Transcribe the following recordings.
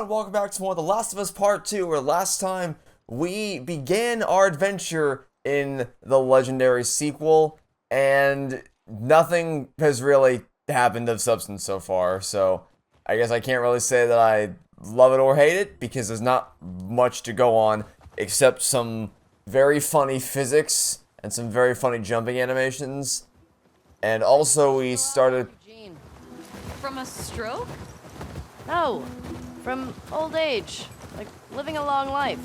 everyone, welcome back to more of The Last of Us Part 2, where last time we began our adventure in the legendary sequel, and nothing has really happened of substance so far, so I guess I can't really say that I love it or hate it, because there's not much to go on, except some very funny physics, and some very funny jumping animations, and also we started... Eugene. From a stroke? No, from old age. Like, living a long life.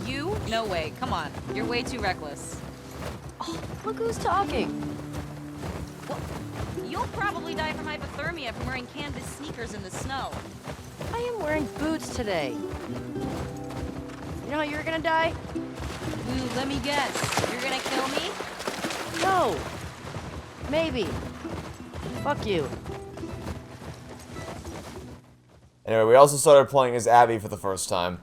You? No way. Come on. You're way too reckless. Oh, look who's talking. Well, you'll probably die from hypothermia from wearing canvas sneakers in the snow. I am wearing boots today. You know how you're gonna die? Ooh, let me guess. You're gonna kill me? No. Maybe. Fuck you. Anyway, we also started playing as Abby for the first time,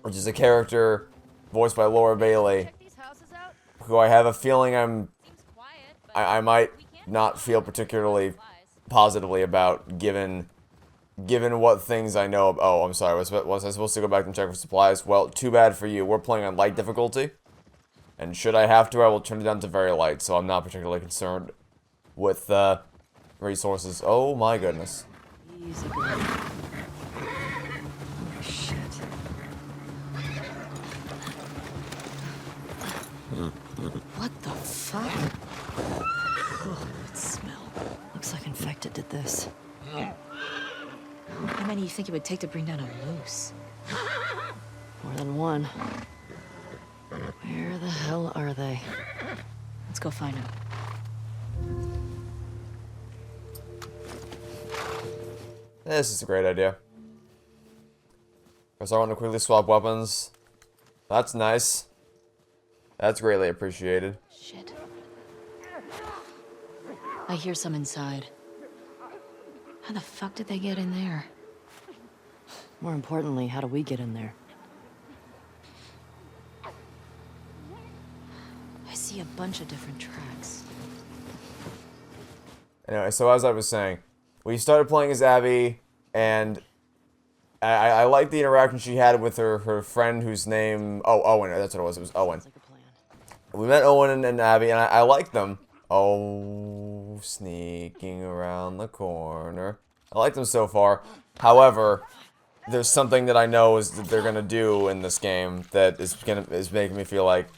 which is a character voiced by Laura Bailey, Check these houses out. who I have a feeling Seems quiet, but I might we can't not feel find particularly supplies. positively about, given what things I know. Oh, I'm sorry. Was I supposed to go back and check for supplies? Well, too bad for you. We're playing on light difficulty, and should I have to, I will turn it down to very light. So I'm not particularly concerned with resources. Oh my goodness. Easy girl. Oh, shit. What the fuck? Oh, that smell. Looks like infected did this. How many do you think it would take to bring down a moose? More than one. Where the hell are they? Let's go find him. This is a great idea. Because I want to quickly swap weapons. That's nice. That's greatly appreciated. Shit. I hear some inside. How the fuck did they get in there? More importantly, how do we get in there? I see a bunch of different tracks. Anyway, so as I was saying, we started playing as Abby, and I like the interaction she had with her friend whose name... Oh, Owen, that's what it was. It was Owen. Sounds like a plan. We met Owen and Abby, and I liked them. Oh, sneaking around the corner. I like them so far. However, there's something that I know is that they're gonna do in this game that is making me feel like,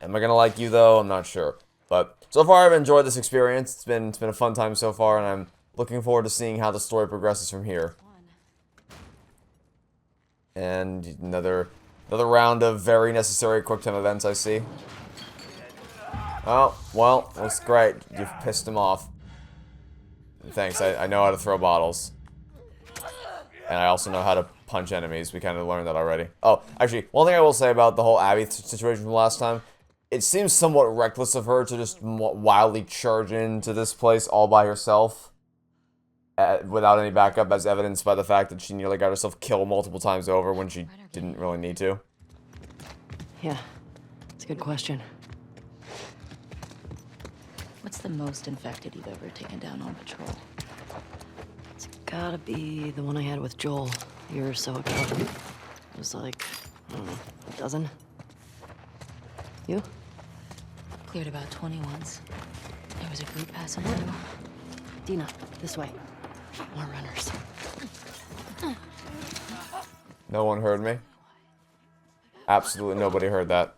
am I gonna like you though? I'm not sure. But so far, I've enjoyed this experience. It's been a fun time so far, and I'm looking forward to seeing how the story progresses from here. And another round of very necessary quick-time events, I see. Oh, well, that's great. You've pissed him off. Thanks, I know how to throw bottles. And I also know how to punch enemies. We kind of learned that already. Oh, actually, one thing I will say about the whole Abby situation from last time, it seems somewhat reckless of her to just wildly charge into this place all by herself. Without any backup, as evidenced by the fact that she nearly got herself killed multiple times over when she didn't really need to. Yeah, it's a good question. What's the most infected you've ever taken down on patrol? It's gotta be the one I had with Joel a year or so ago. It was like, I don't know, a dozen? You? Cleared about 20 once. There was a group passing through. Dina, this way. More runners. No one heard me. Absolutely nobody heard that.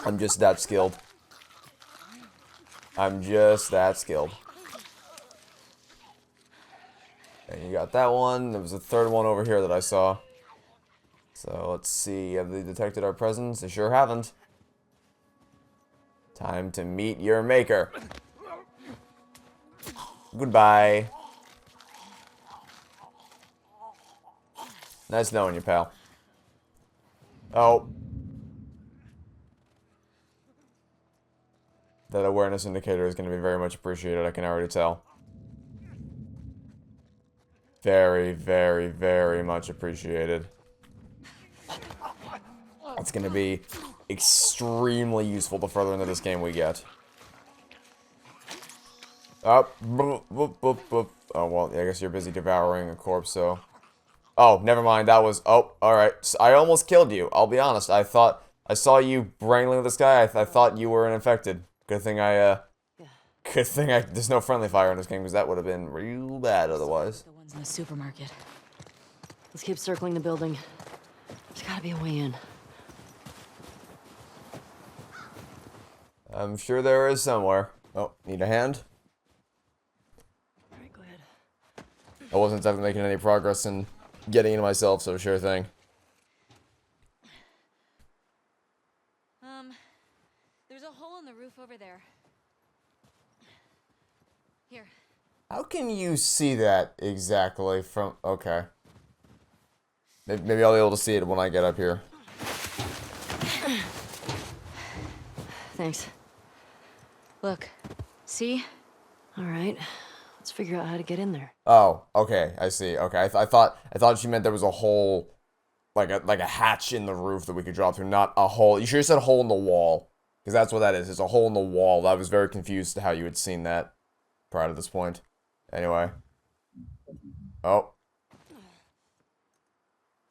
I'm just that skilled. I'm just that skilled. And you got that one. There was a third one over here that I saw. So let's see. Have they detected our presence? They sure haven't. Time to meet your maker. Goodbye. Nice knowing you, pal. Oh. That awareness indicator is going to be very much appreciated, I can already tell. Very, very, very much appreciated. It's going to be extremely useful the further into this game we get. Oh, boop, boop, boop, boop. Oh, well, I guess you're busy devouring a corpse, so Oh, never mind. That was... Oh, alright. So I almost killed you. I'll be honest. I thought... I saw you wrangling with this guy. I thought you were an infected. Good thing Good thing there's no friendly fire in this game, because that would have been real bad otherwise. The ones in the supermarket. Let's keep circling the building. There's gotta be a way in. I'm sure there is somewhere. Oh, need a hand? Alright, go ahead. I wasn't definitely making any progress in getting into myself, so sure thing. There's a hole in the roof over there. Here. How can you see that exactly from... Okay. Maybe I'll be able to see it when I get up here. Thanks. Look. See? Alright. Let's figure out how to get in there. Oh, okay, I see. Okay, I thought she meant there was a hole, like a hatch in the roof that we could drop through, not a hole. You should have said a hole in the wall, because that's what that is. It's a hole in the wall. I was very confused to how you had seen that prior to this point. Anyway. Oh.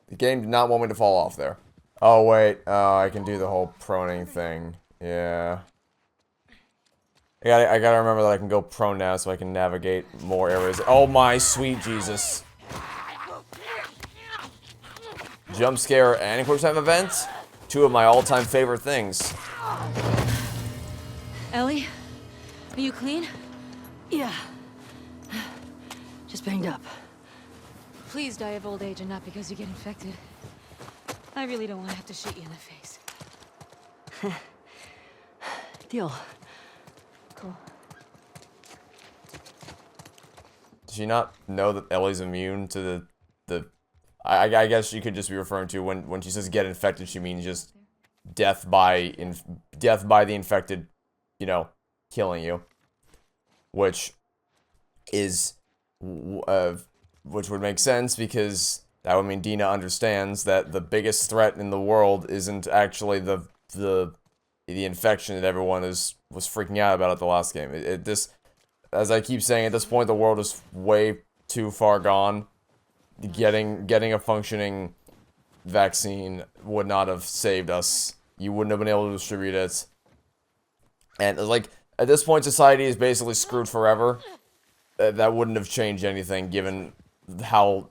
The game did not want me to fall off there. Oh, wait. I can do the whole proning thing. Yeah. I gotta remember that I can go prone now so I can navigate more areas. Oh my sweet Jesus. Jump scare and quick time event? Two of my all-time favorite things. Ellie? Are you clean? Yeah. Just banged up. Please die of old age and not because you get infected. I really don't want to have to shoot you in the face. Deal. Cool. Does she not know that Ellie's immune to the I guess she could just be referring to when she says get infected, she means just death by the infected, you know, killing you. Which is which would make sense, because that would mean Dina understands that the biggest threat in the world isn't actually the infection that everyone was freaking out about at the last game. This, as I keep saying, at this point the world is way too far gone. Getting a functioning vaccine would not have saved us. You wouldn't have been able to distribute it. And like at this point, society is basically screwed forever. That wouldn't have changed anything, given how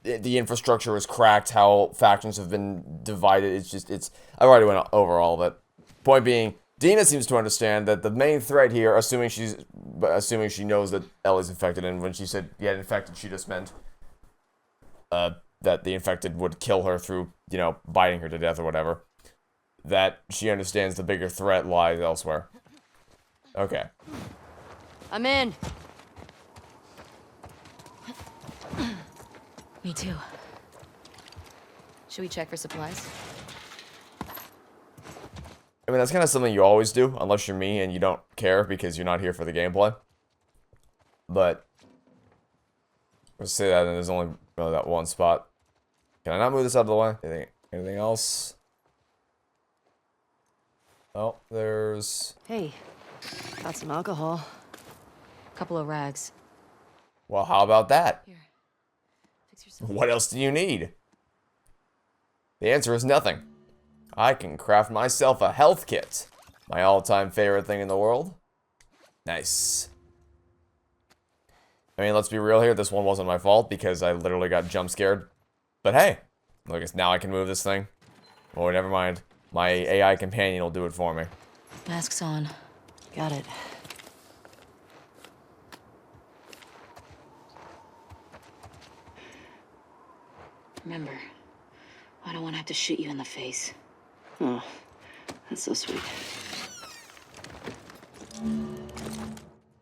the infrastructure is cracked, how factions have been divided. I've already went over all of it. Point being, Dina seems to understand that the main threat here, assuming she knows that Ellie's infected, and when she said get infected, she just meant that the infected would kill her through, you know, biting her to death or whatever. That she understands the bigger threat lies elsewhere. Okay. I'm in. Me too. Should we check for supplies? I mean, that's kind of something you always do, unless you're me and you don't care because you're not here for the gameplay. But let's say that, and there's only really that one spot. Can I not move this out of the way? Anything else? Oh, there's... Hey, got some alcohol. Couple of rags. Well, how about that? Here. Fix yourself. What else do you need? The answer is nothing. I can craft myself a health kit. My all-time favorite thing in the world. Nice. I mean, let's be real here. This one wasn't my fault because I literally got jump scared. But hey, look, now I can move this thing. Oh, never mind. My AI companion will do it for me. Mask's on. Got it. Remember, I don't want to have to shoot you in the face. Oh, that's so sweet.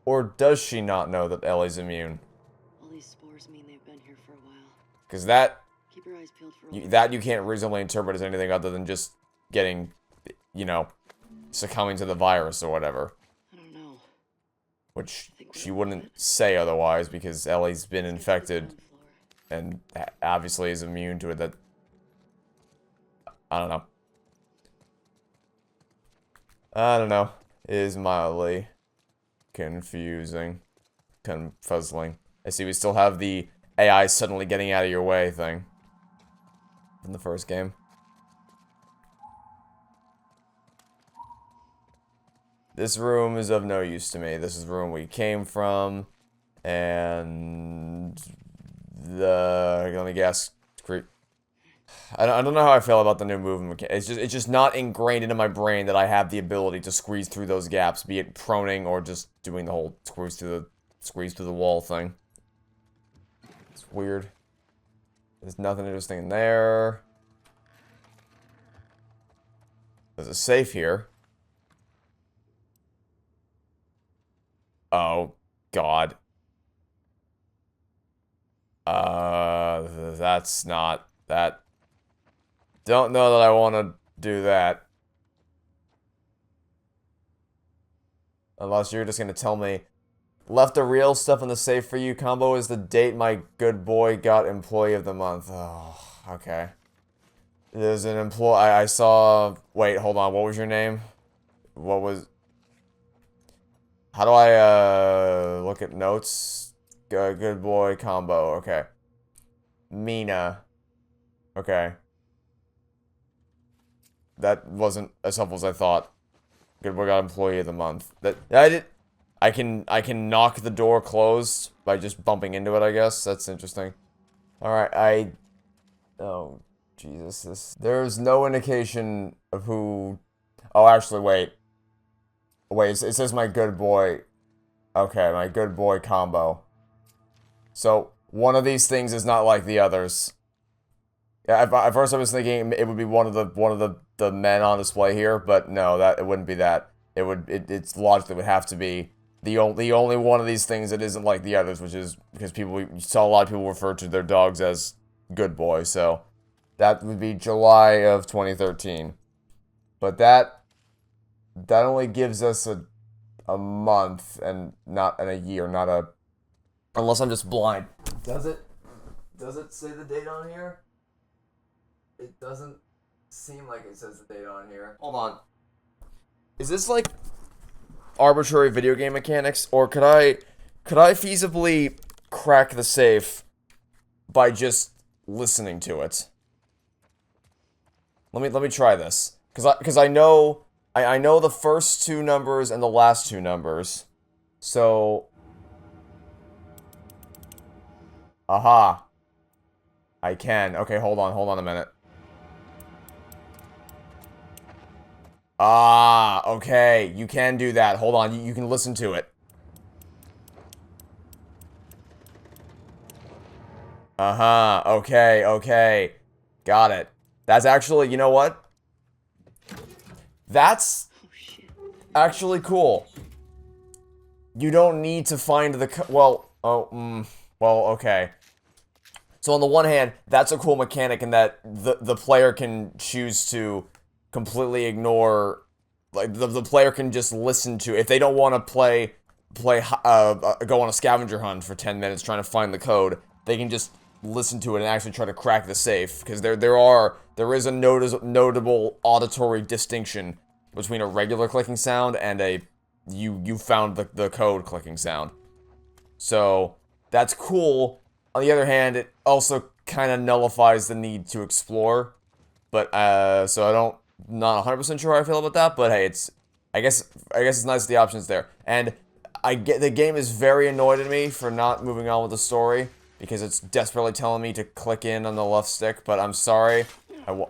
Or does she not know that Ellie's immune? All these spores mean they've been here for a while. Because that Keep your eyes peeled for you can't reasonably interpret as anything other than just getting, you know, succumbing to the virus or whatever. I don't know. Which she wouldn't say otherwise, because Ellie's been infected and obviously is immune to it. That, I don't know. I don't know. It is mildly confusing. Confuzzling. I see we still have the AI suddenly getting out of your way thing. from the first game. This room is of no use to me. This is the room we came from, and let me guess. I don't know how I feel about the new movement mechanic. It's just not ingrained into my brain that I have the ability to squeeze through those gaps, be it proning or just doing the whole squeeze through the wall thing. It's weird. There's nothing interesting in there. There's a safe here. Oh, God. That's not that. Don't know that I want to do that. Unless you're just going to tell me. Left the real stuff in the safe for you. Combo is the date my good boy got employee of the month. Oh, okay. There's an employee. I saw. Wait, hold on. What was your name? What was. How do I, look at notes? Good boy combo. Okay. Mina. Okay. That wasn't as helpful as I thought. Good boy got employee of the month. I can knock the door closed by just bumping into it, I guess. That's interesting. Alright, oh, Jesus. There's no indication of who... Oh, actually, wait. Wait, it says my good boy. Okay, my good boy combo. So, one of these things is not like the others. Yeah, at first I was thinking it would be one of the men on display here, but no, it wouldn't be that. It's logically would have to be the only one of these things that isn't like the others, which is because you saw a lot of people refer to their dogs as good boy, so that would be July of 2013. But that only gives us a month and not a year, not a... Unless I'm just blind. Does it say the date on here? It doesn't seem like it says the date on here. Hold on. Is this like arbitrary video game mechanics, or could I feasibly crack the safe by just listening to it? Let me try this, because I know the first two numbers and the last two numbers, so aha, I can. Okay, hold on a minute. Ah, okay, you can do that. Hold on, you can listen to it. Uh-huh, okay. Got it. That's actually, you know what? That's actually cool. You don't need to find the well, okay. So on the one hand, that's a cool mechanic in that the player can choose to completely ignore, like, the player can just listen to, if they don't want to go on a scavenger hunt for 10 minutes trying to find the code, they can just listen to it and actually try to crack the safe, because there is a notable auditory distinction between a regular clicking sound and a you found the code clicking sound. So that's cool. On the other hand, it also kind of nullifies the need to explore. But so not 100% sure how I feel about that, but hey, I guess it's nice the option's there. And the game is very annoyed at me for not moving on with the story, because it's desperately telling me to click in on the left stick, but I'm sorry. Ellie!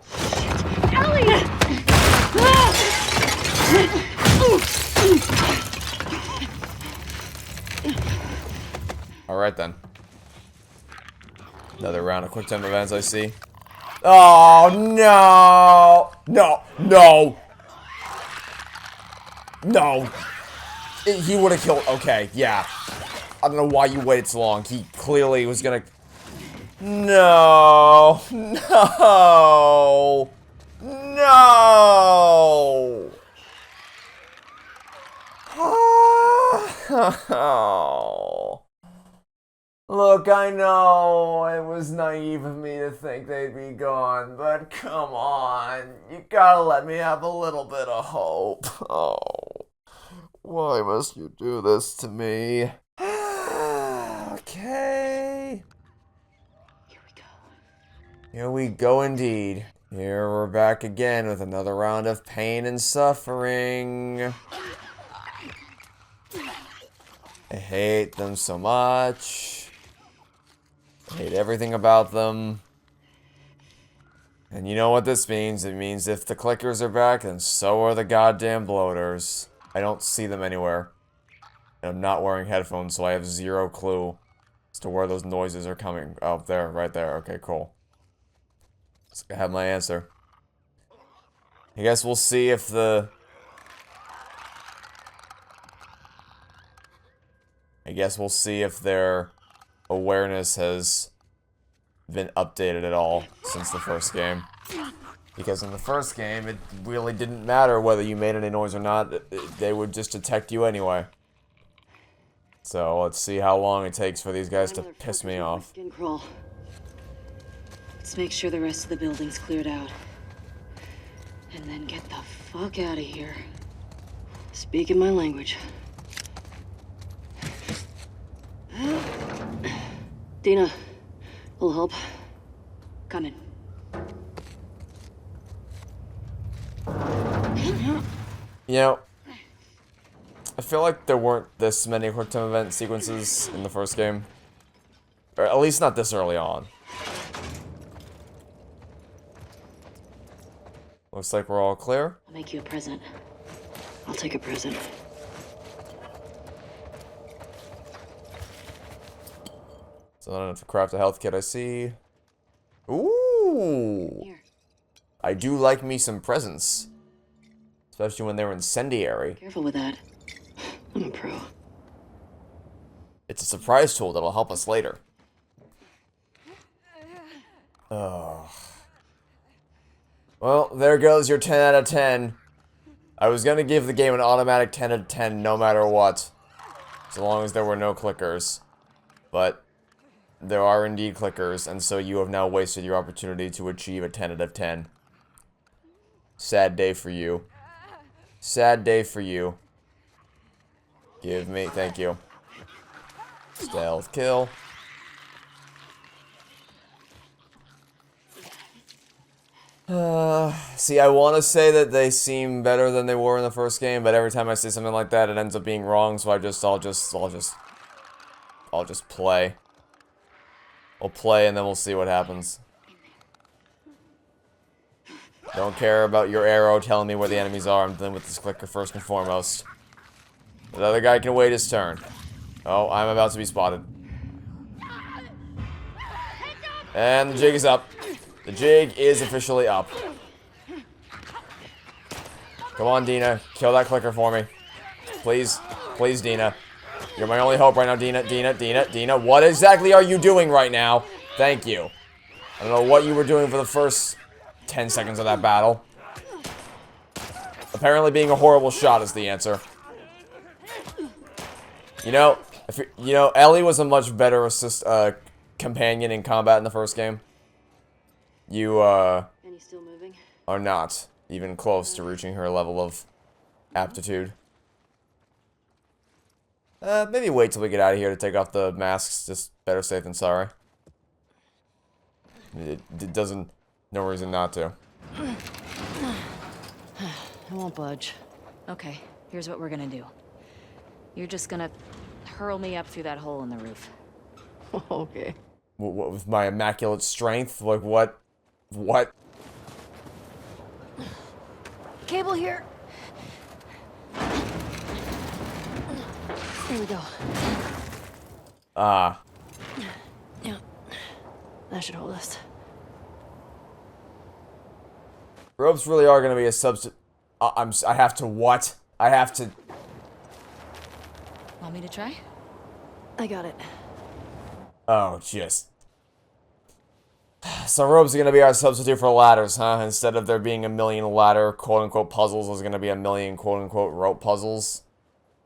Alright then. Another round of quick time events, I see. Oh, no! No! He would have killed... Okay, yeah. I don't know why you waited so long. He clearly was gonna... No! Look, I know it was naive of me to think they'd be gone, but come on. You gotta let me have a little bit of hope. Oh. Why must you do this to me? Okay. Here we go. Here we go indeed. Here we're back again with another round of pain and suffering. I hate them so much. I hate everything about them. And you know what this means? It means if the clickers are back, then so are the goddamn bloaters. I don't see them anywhere. And I'm not wearing headphones, so I have zero clue as to where those noises are coming. Oh, there, right there. Okay, cool. I have my answer. I guess we'll see if the... I guess we'll see if their awareness has been updated at all since the first game. Because in the first game, it really didn't matter whether you made any noise or not. They would just detect you anyway. So let's see how long it takes for these guys to piss me off. Skin crawl. Let's make sure the rest of the building's cleared out. And then get the fuck out of here. Speaking my language. Dina, little help. Coming. You know, I feel like there weren't this many quick time event sequences in the first game. Or at least not this early on. Looks like we're all clear. I'll make you a present. I'll take a present. So I don't have to craft a health kit, I see. Ooh! Here. I do like me some presents. Especially when they're incendiary. Careful with that. I'm a pro. It's a surprise tool that'll help us later. Oh. Well, there goes your 10 out of 10. I was gonna give the game an automatic 10 out of 10 no matter what. So long as there were no clickers. But there are indeed clickers, and so you have now wasted your opportunity to achieve a 10 out of 10. Sad day for you. Sad day for you. Give me, thank you. Stealth kill. See, I want to say that they seem better than they were in the first game, but every time I say something like that, it ends up being wrong. So I'll just play. I'll play, and then we'll see what happens. Don't care about your arrow telling me where the enemies are. I'm dealing with this clicker first and foremost. The other guy can wait his turn. Oh, I'm about to be spotted. And the jig is up. The jig is officially up. Come on, Dina. Kill that clicker for me. Please. Please, Dina. You're my only hope right now, Dina. Dina. What exactly are you doing right now? Thank you. I don't know what you were doing for the first 10 seconds of that battle. Apparently being a horrible shot is the answer. You know, Ellie was a much better companion in combat in the first game. You, Penny still moving? are not even close to reaching her level of aptitude. Maybe wait till we get out of here to take off the masks. Just better safe than sorry. It doesn't... No reason not to. I won't budge. Okay, here's what we're gonna do. You're just gonna hurl me up through that hole in the roof. Okay. What with my immaculate strength? Like, what? What? Cable here. There we go. Ah. Yeah. That should hold us. Ropes really are going to be a substitute. I have to what? I have to... Want me to try? I got it. Oh, just... So ropes are going to be our substitute for ladders, huh? Instead of there being a million ladder quote-unquote puzzles, there's going to be a million quote-unquote rope puzzles.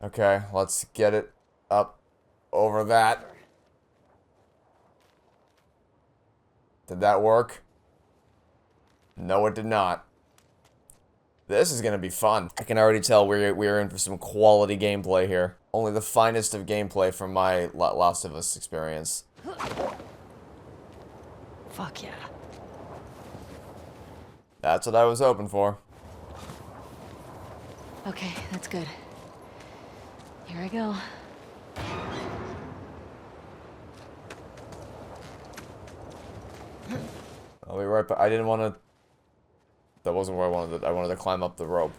Okay, let's get it up over that. Did that work? No, it did not. This is going to be fun. I can already tell we're in for some quality gameplay here. Only the finest of gameplay from my Last of Us experience. Fuck yeah. That's what I was hoping for. Okay, that's good. Here I go. I'll be right back. I didn't want to... That wasn't where I wanted to... I wanted to climb up the rope.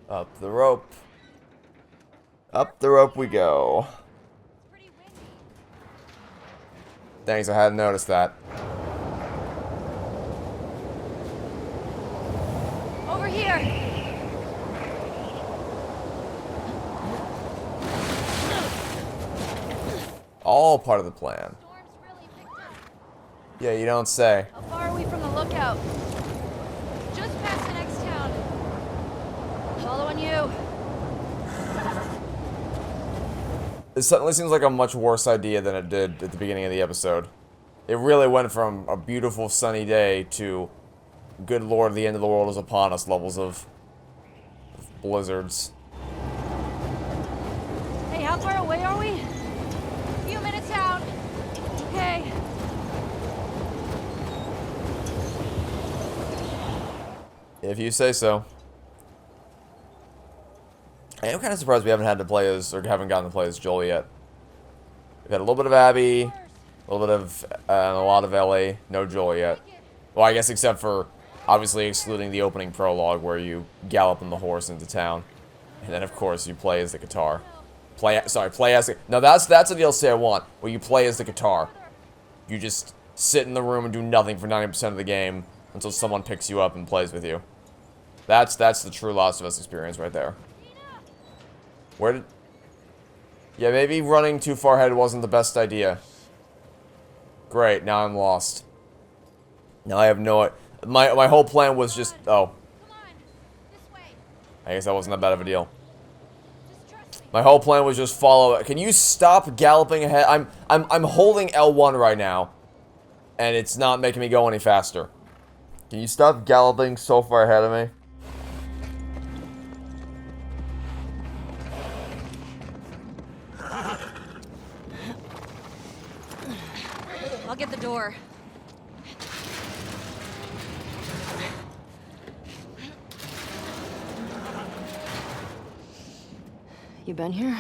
Up the rope. Up the rope we go. Thanks, I hadn't noticed that. Over here! All part of the plan. Storm's really picked up. Yeah, you don't say. How far are we from the lookout? Just past the next town. Following you. It suddenly seems like a much worse idea than it did at the beginning of the episode. It really went from a beautiful sunny day to, good lord, the end of the world is upon us levels of blizzards. Hey, how far away are we? Few minutes out. Okay. If you say so. I am kind of surprised we haven't had to play as, or haven't gotten to play as Joel yet. We've had a little bit of Abby, a little bit of, a lot of Ellie, no Joel yet. Well, I guess except for, obviously excluding the opening prologue where you gallop on the horse into town. And then, of course, you play as the guitar. Play as the... No, that's the DLC I want, where you play as the guitar. You just sit in the room and do nothing for 90% of the game until someone picks you up and plays with you. That's the true Last of Us experience right there. Where did... Yeah, maybe running too far ahead wasn't the best idea. Great, now I'm lost. Now I have no... My whole plan was just... Oh. Come on. This way. I guess that wasn't that bad of a deal. Just trust me. My whole plan was just follow it. Can you stop galloping ahead? I'm holding L1 right now. And it's not making me go any faster. Can you stop galloping so far ahead of me? I'll get the door. You been here?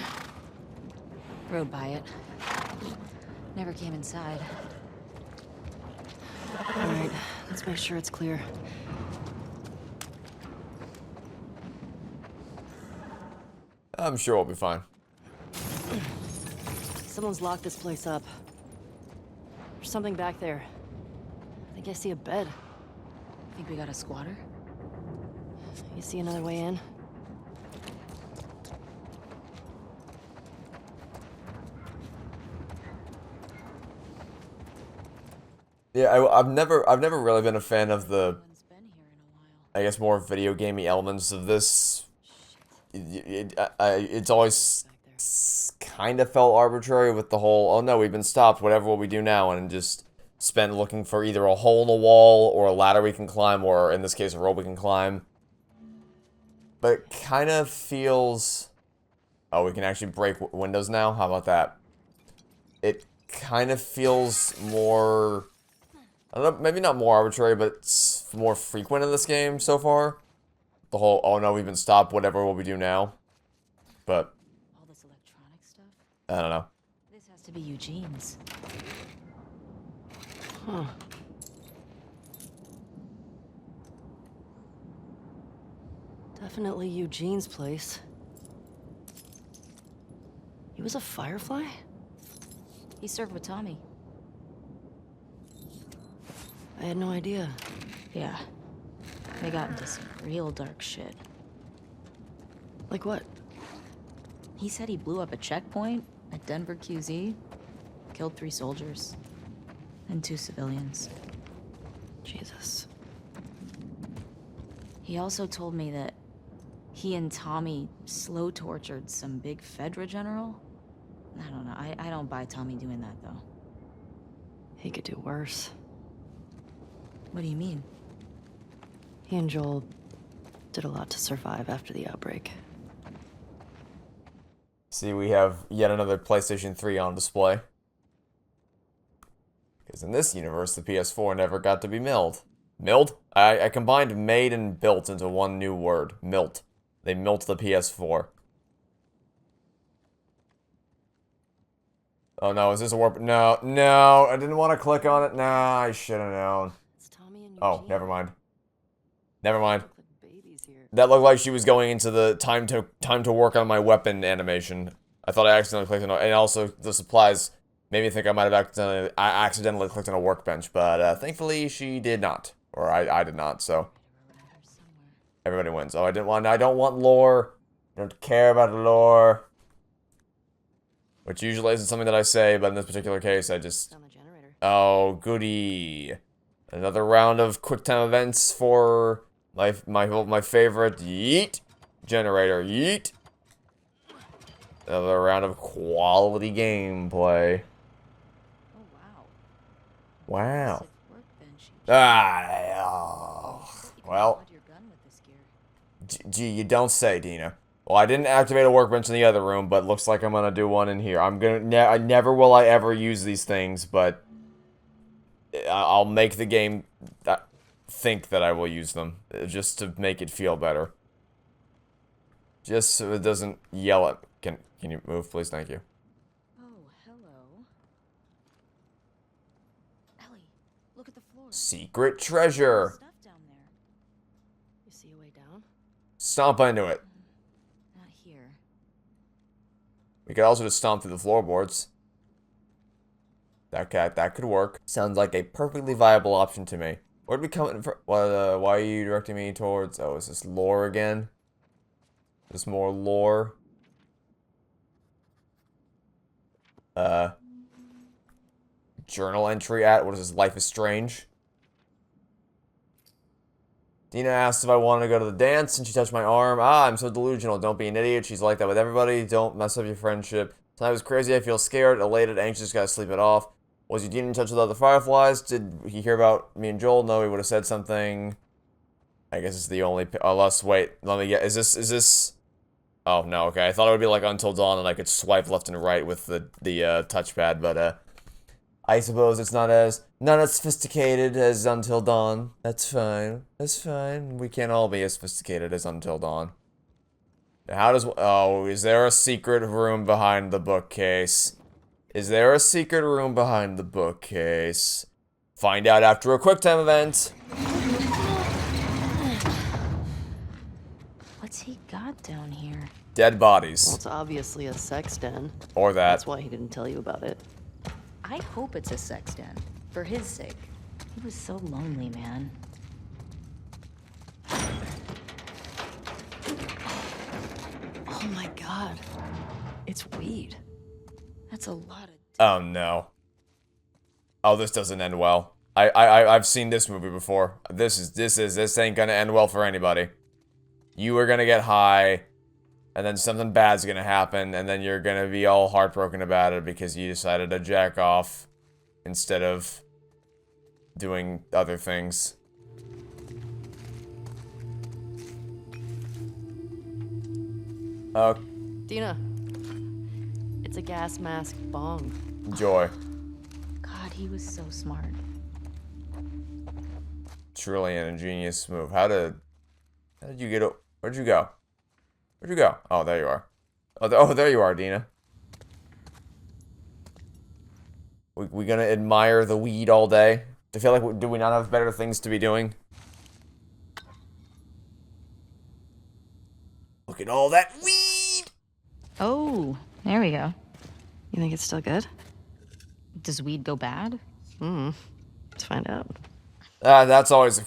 Rode by it. Never came inside. Alright, let's make sure it's clear. I'm sure we'll be fine. Someone's locked this place up. There's something back there. I think I see a bed. Think we got a squatter? You see another way in? Yeah, I've never really been a fan of the, One's been here in a while. I guess, more video gamey elements of this. It's always kind of felt arbitrary with the whole, oh no, we've been stopped, whatever will we do now, and just spent looking for either a hole in the wall or a ladder we can climb, or in this case a rope we can climb. But it kind of feels... Oh, we can actually break windows now? How about that? It kind of feels more... I don't know, maybe not more arbitrary, but it's more frequent in this game so far. The whole, oh no, we've been stopped, whatever will we do now? But, All this electronic stuff? I don't know. This has to be Eugene's. Huh. Definitely Eugene's place. He was a Firefly? He served with Tommy. I had no idea. Yeah. They got into some real dark shit. Like what? He said he blew up a checkpoint at Denver QZ, killed 3 soldiers, and 2 civilians. Jesus. He also told me that he and Tommy slow tortured some big Fedra general. I don't know. I don't buy Tommy doing that, though. He could do worse. What do you mean? He and Joel did a lot to survive after the outbreak. See, we have yet another PlayStation 3 on display. Because in this universe, the PS4 never got to be milled. Milled? I combined made and built into one new word. Milt. They milt the PS4. Oh no, is this a warp? No, no, I didn't want to click on it. Nah, I should have known. It's Tommy and Oh, Eugene. never mind. Never mind. Look like babies here. That looked like she was going into the time to work on my weapon animation. I thought I accidentally clicked on it, and also the supplies made me think I might have accidentally clicked on a workbench, but thankfully she did not, or I did not. So everybody wins. Oh, I don't want lore. I don't care about lore. Which usually isn't something that I say, but in this particular case, I just... On the generator. Oh, goody. Another round of QuickTime events for my favorite yeet generator. Yeet. Another round of quality gameplay. Oh, wow. Wow. Massive workbench you Oh. You can Well, load your gun with this gear. gee, you don't say, Dina. Well, I didn't activate a workbench in the other room, but looks like I'm gonna do one in here. I never will I ever use these things, but I'll make the game think that I will use them, just to make it feel better. Just so it doesn't yell at... Can you move, please? Thank you. Oh, hello. Ellie, look at the floor. Secret treasure. Stuff down there. You see a way down? Stomp into it. Not here. We could also just stomp through the floorboards. That could work. Sounds like a perfectly viable option to me. Where'd we come in from? Why are you directing me towards? Oh, is this lore again? There's more lore. Journal entry at, what is this, Life is Strange? Dina asked if I wanted to go to the dance, and she touched my arm. Ah, I'm so delusional. Don't be an idiot. She's like that with everybody. Don't mess up your friendship. Tonight was crazy. I feel scared, elated, anxious. Gotta sleep it off. Was Eugene in touch with other Fireflies? Did he hear about me and Joel? No, he would have said something. I guess it's the only... Unless, wait, let me get... Is this... Oh, no, okay. I thought it would be like Until Dawn, and I could swipe left and right with the touchpad, but, I suppose it's not as sophisticated as Until Dawn. That's fine. That's fine. We can't all be as sophisticated as Until Dawn. How does... Oh, is there a secret room behind the bookcase? Is there a secret room behind the bookcase? Find out after a QuickTime event. What's he got down here? Dead Well, bodies. it's obviously a sex den. Or that. That's why he didn't tell you about it. I hope it's a sex den. For his sake. He was so lonely, man. Oh my god. It's weed. That's a lot of... Oh no. Oh, this doesn't end well. I've seen this movie before. This ain't gonna end well for anybody. You are gonna get high, and then something bad's gonna happen, and then you're gonna be all heartbroken about it because you decided to jack off instead of doing other things. Dina. It's a gas mask bong. Enjoy. God, he was so smart. Truly an ingenious move. How did you get... Where'd you go? Where'd you go? Oh, there you are. Oh, there you are, Dina. We gonna admire the weed all day? I feel like, do we not have better things to be doing? Look at all that weed! Oh, there we go. You think it's still good? Does weed go bad? Let's find out. That's always...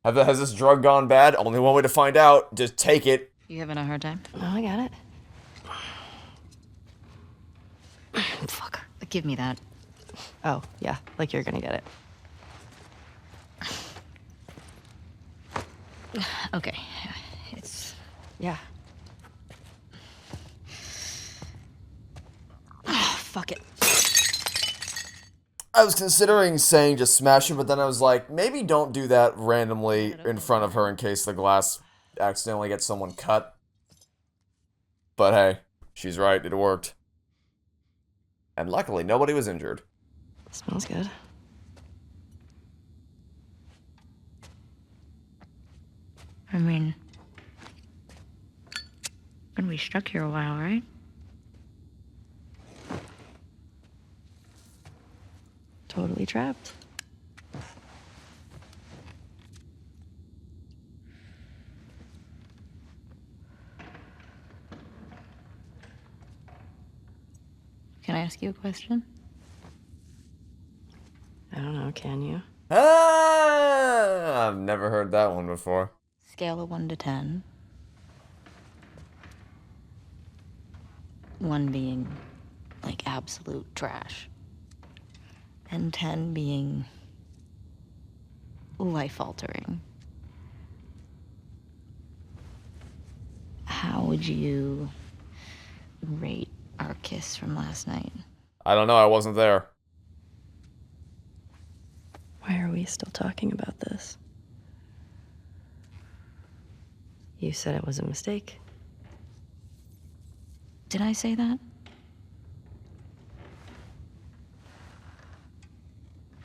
Has this drug gone bad? Only one way to find out. Just take it. You having a hard time? No, I got it. Fuck. Give me that. Oh, yeah. Like you're gonna get it. Okay. It's... Yeah. Fuck it. I was considering saying just smash it, but then I was like, maybe don't do that randomly in front of her in case the glass accidentally gets someone cut. But hey, she's right, it worked. And luckily, nobody was injured. Smells good. I mean, gonna be stuck here a while, right? Totally trapped. Can I ask you a question? I don't know, can you? Ah, I've never heard that one before. Scale of 1 to 10. 1 being, like, absolute trash. And 10 being life-altering. How would you rate our kiss from last night? I don't know, I wasn't there. Why are we still talking about this? You said it was a mistake. Did I say that?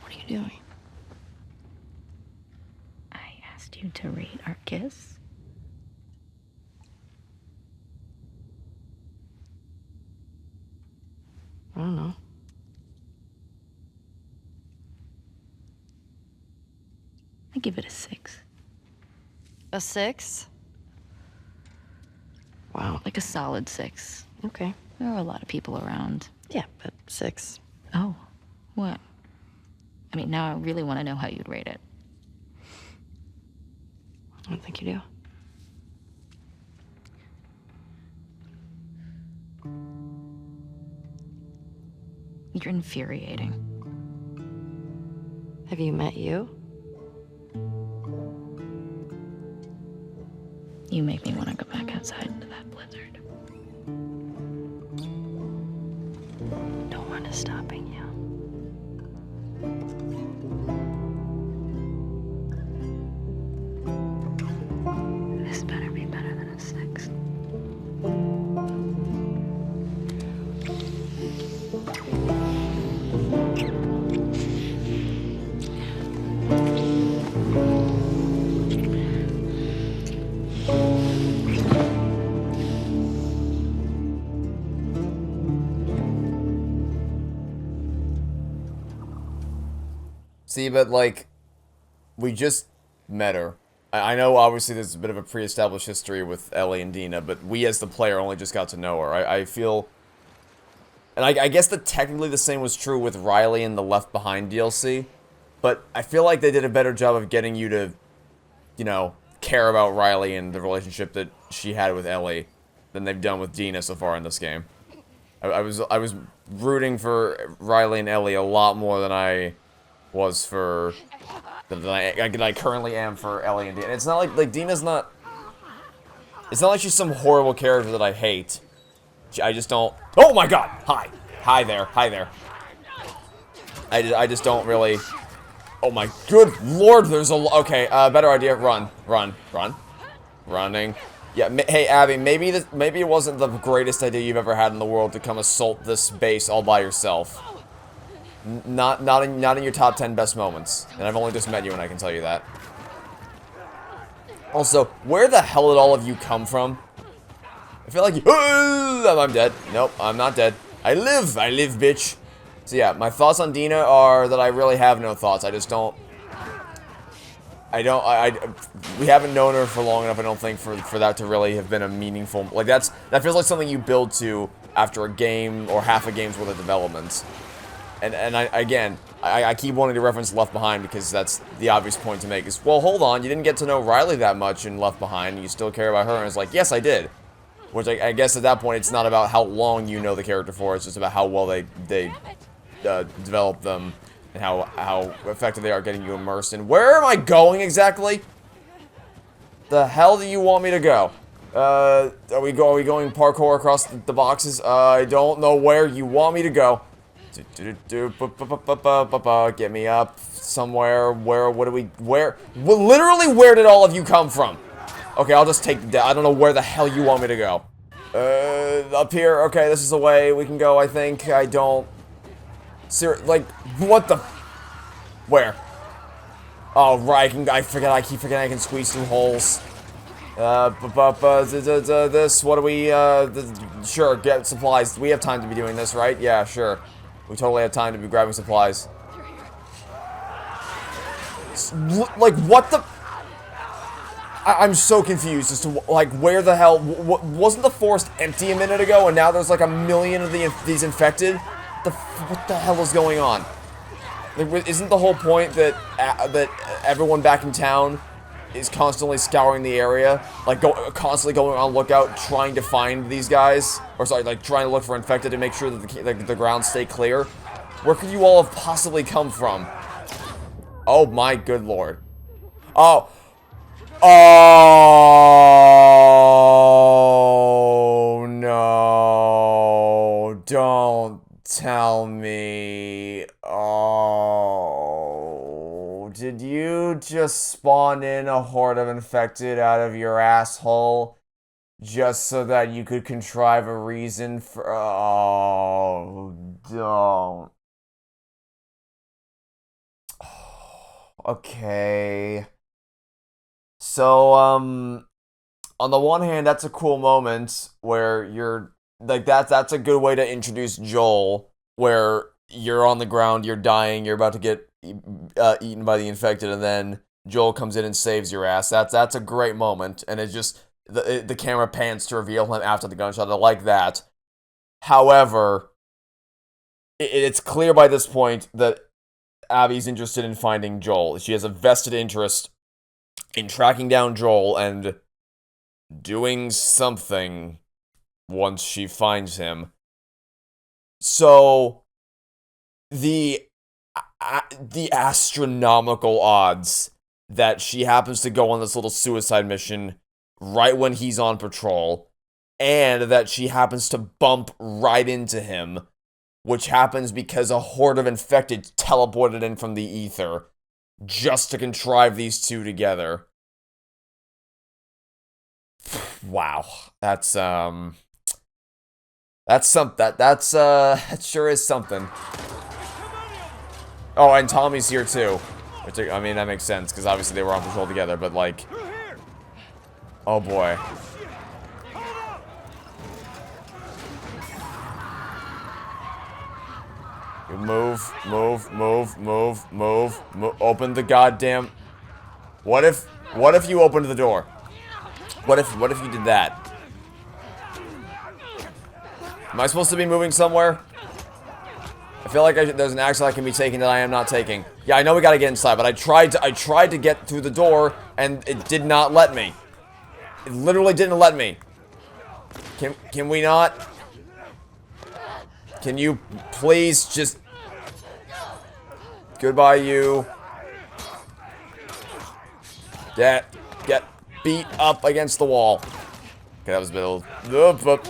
What are you doing? I asked you to rate our kiss. I don't know. I give it a 6. A 6? Wow. Like a solid 6. Okay. There are a lot of people around. Yeah, but 6. Oh, what? I mean, now I really want to know how you'd rate it. I don't think you do. You're infuriating. Have you met you? You make me want to go back outside into that blizzard. No one is stopping you. This better be better than a 6. See, but like, we just met her. I know obviously there's a bit of a pre-established history with Ellie and Dina, but we as the player only just got to know her. I feel... And I guess that technically the same was true with Riley in the Left Behind DLC, but I feel like they did a better job of getting you to, you know, care about Riley and the relationship that she had with Ellie than they've done with Dina so far in this game. I was rooting for Riley and Ellie a lot more than I was for... than I currently am for Ellie and Dina. It's not like Dina's not... It's not like she's some horrible character that I hate. I just don't... Oh my god! Hi! Hi there. Hi there. I just don't really... Oh my good lord, there's a... Okay, better idea. Run. Run. Run. Running. Yeah, hey, Abby, maybe it wasn't the greatest idea you've ever had in the world to come assault this base all by yourself. Not in your top 10 best moments. And I've only just met you and I can tell you that. Also, where the hell did all of you come from? I feel like I'm dead. Nope, I'm not dead. I live, bitch. So yeah, my thoughts on Dina are that I really have no thoughts. I just don't... we haven't known her for long enough, I don't think, for that to really have been a meaningful... Like, that feels like something you build to after a game or half a game's worth of development. And I keep wanting to reference Left Behind because that's the obvious point to make is, well, hold on, you didn't get to know Riley that much in Left Behind, and you still care about her, and it's like, yes, I did. Which I guess at that point, it's not about how long you know the character for, it's just about how well they develop them, and how effective they are getting you immersed in. Where am I going exactly? The hell do you want me to go? Are we going parkour across the boxes? I don't know where you want me to go. Get me up somewhere. Literally, where did all of you come from? Okay, I'll just take I don't know where the hell you want me to go. Up here. Okay, this is the way we can go, I think. I don't... like, what the... Where? Oh, right, I keep forgetting I can squeeze through holes. This, what do we, sure, get supplies. We have time to be doing this, right? Yeah, sure. We totally have time to be grabbing supplies. Like, what the... I'm so confused as to, like, where the hell... wasn't the forest empty a minute ago, and now there's, like, a million of these infected? What the hell is going on? Like, isn't the whole point that everyone back in town is constantly scouring the area? Like, constantly going on lookout, trying to find these guys? Or, sorry, like, trying to look for infected to make sure that the grounds stay clear? Where could you all have possibly come from? Oh, my good lord. Oh... Oh, no. Don't tell me. Oh. Did you just spawn in a horde of infected out of your asshole? Just so that you could contrive a reason for... Oh, don't. Okay. So, on the one hand, that's a cool moment where you're, like, that's a good way to introduce Joel, where you're on the ground, you're dying, you're about to get eaten by the infected, and then Joel comes in and saves your ass. That's a great moment, and it just, the camera pans to reveal him after the gunshot. I like that. However, it's clear by this point that Abby's interested in finding Joel. She has a vested interest in tracking down Joel and doing something once she finds him. So, the astronomical odds that she happens to go on this little suicide mission right when he's on patrol, and that she happens to bump right into him, which happens because a horde of infected teleported in from the ether just to contrive these two together. Wow. That sure is something. Oh, and Tommy's here too. Which, I mean, that makes sense, because obviously they were on patrol together, but like... Oh boy. You move. Open the goddamn... What if you opened the door? What if you did that? Am I supposed to be moving somewhere? I feel like there's an action I can be taking that I am not taking. Yeah, I know we gotta get inside, but I tried to get through the door, and it did not let me. It literally didn't let me. Can we not? Can you please just... Goodbye, you. Get beat up against the wall. Okay, that was a bit...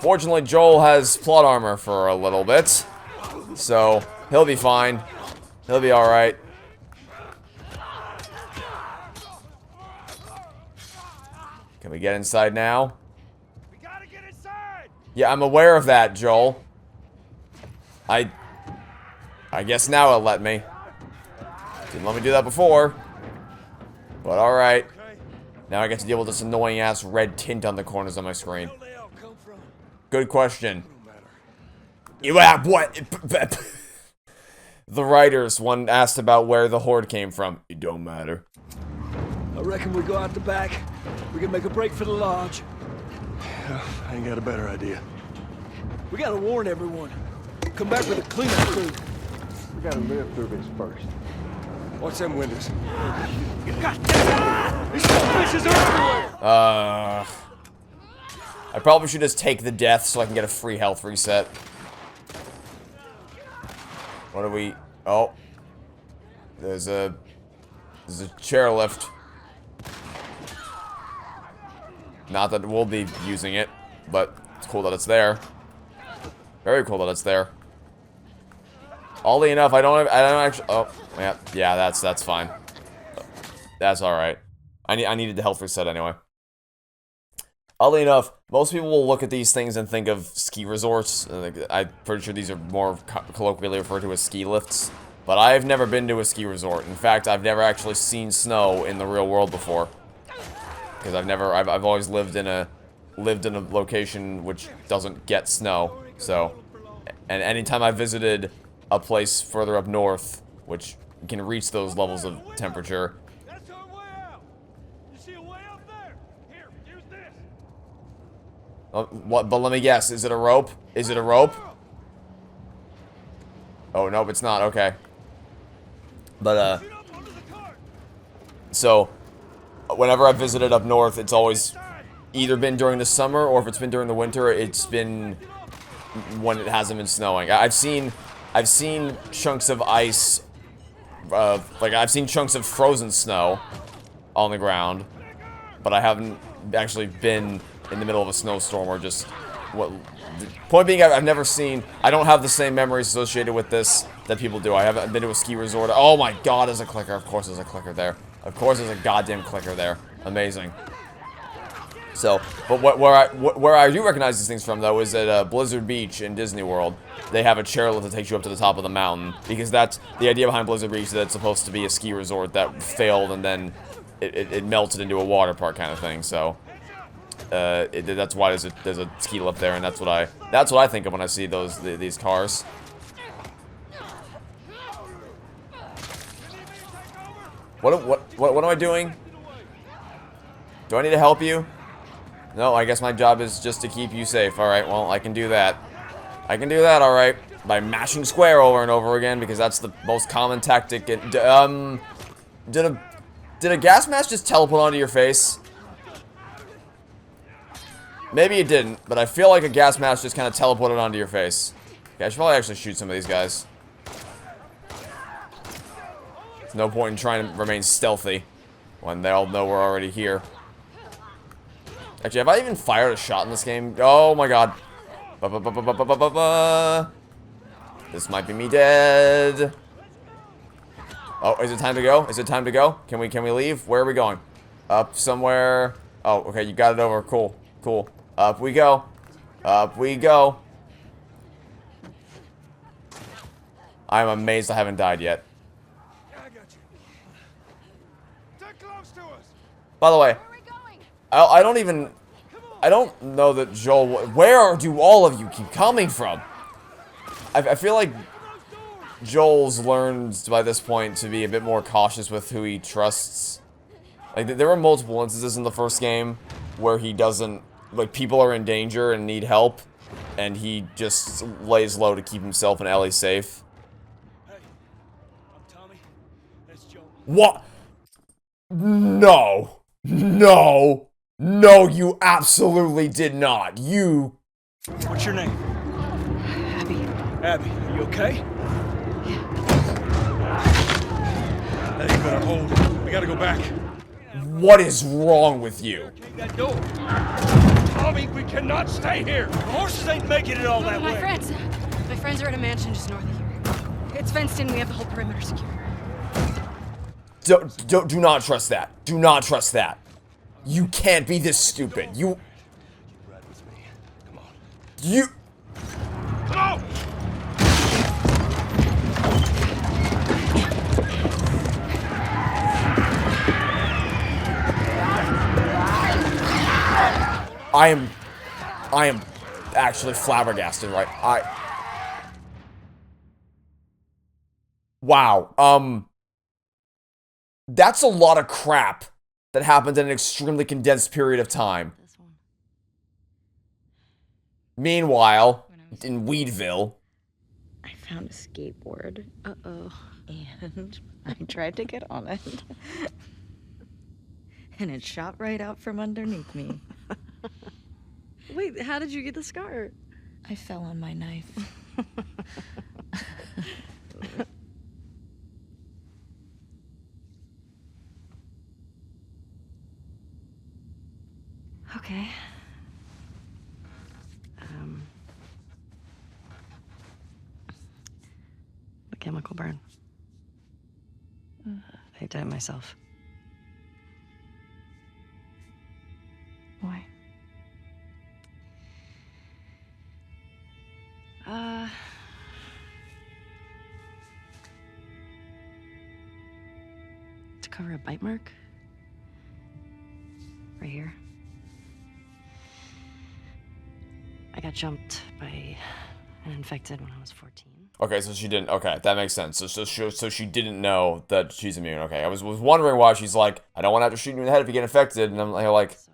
Fortunately, Joel has plot armor for a little bit. So, he'll be fine. He'll be alright. Can we get inside now? We gotta get inside! Yeah, I'm aware of that, Joel. I guess now it'll let me. Didn't let me do that before. But alright. Now I get to deal with this annoying ass red tint on the corners of my screen. Where they all come from? Good question. You have what? The writers, one asked about where the horde came from. It don't matter. I reckon we go out the back. We can make a break for the lodge. I ain't got a better idea. We gotta warn everyone. Come back with a cleanup crew. We gotta live through this first. Watch them windows. These fishes are everywhere! I probably should just take the death so I can get a free health reset. What are we... Oh. There's a chairlift. Not that we'll be using it, but it's cool that it's there. Very cool that it's there. Oddly enough, I don't actually... Oh, yeah, that's fine. That's alright. I needed the health reset anyway. Oddly enough, most people will look at these things and think of ski resorts. I'm pretty sure these are more colloquially referred to as ski lifts. But I've never been to a ski resort. In fact, I've never actually seen snow in the real world before. because I've always lived in a location which doesn't get snow. So, and anytime I visited a place further up north, which can reach those levels of temperature. That's our way out. You see a way up there? Here, use this. What? But let me guess. Is it a rope? Is it a rope? Oh, nope, it's not. Okay. But, Shoot up under the cart. so, whenever I've visited up north, it's always either been during the summer, or if it's been during the winter, it's been when it hasn't been snowing. I've seen chunks of ice, like, I've seen chunks of frozen snow on the ground, but I haven't actually been in the middle of a snowstorm or just, the point being, I've never seen, I don't have the same memories associated with this that people do. I haven't been to a ski resort. Oh my god, there's a clicker. Of course there's a clicker there. Of course there's a goddamn clicker there. Amazing. So, but where I do recognize these things from, though, is at Blizzard Beach in Disney World. They have a chairlift that takes you up to the top of the mountain, because that's the idea behind Blizzard Beach, that it's supposed to be a ski resort that failed and then it melted into a water park kind of thing. So, that's why there's a ski lift there, and that's what I think of when I see these cars. What am I doing? Do I need to help you? No, I guess my job is just to keep you safe. Alright, well, I can do that. I can do that, alright. By mashing square over and over again, because that's the most common tactic. Did a gas mask just teleport onto your face? Maybe it didn't, but I feel like a gas mask just kind of teleported onto your face. Okay, I should probably actually shoot some of these guys. There's no point in trying to remain stealthy when they all know we're already here. Actually, have I even fired a shot in this game? Oh my god. This might be me dead. Oh, is it time to go? Is it time to go? Can we leave? Where are we going? Up somewhere. Oh, okay, you got it over. Cool. Cool. Up we go. Up we go. I'm amazed I haven't died yet. I got you. Stay close to us. By the way, I don't know that Joel, where do all of you keep coming from? I feel like Joel's learned by this point to be a bit more cautious with who he trusts. Like, there were multiple instances in the first game where he doesn't, like, people are in danger and need help, and he just lays low to keep himself and Ellie safe. Hey, I'm Tommy. That's Joe. What? No. No. No, you absolutely did not. You... What's your name? Abby. Abby. Are you okay? That ain't gonna hold. We gotta go back. What is wrong with you? Barricade that door. Tommy, we cannot stay here. The horses ain't making it all that My way. my friends are at a mansion just north of here. It's fenced in. We have the whole perimeter secure. Do not trust that. Do not trust that. You can't be this stupid. You... Ride with me. Come on. You... Come on! I am actually flabbergasted, right? Wow, that's a lot of crap that happened in an extremely condensed period of time. This one. Meanwhile, in Weedville... I found a skateboard. Uh-oh. And I tried to get on it. And it shot right out from underneath me. Wait, how did you get the scar? I fell on my knife. Okay. A chemical burn. I did it myself. Why? To cover a bite mark? right here. I got jumped by an infected when I was 14. Okay, so she didn't. Okay, that makes sense. So she didn't know that she's immune. Okay, I was wondering why she's like, I don't want to have to shoot you in the head if you get infected, and I'm like, So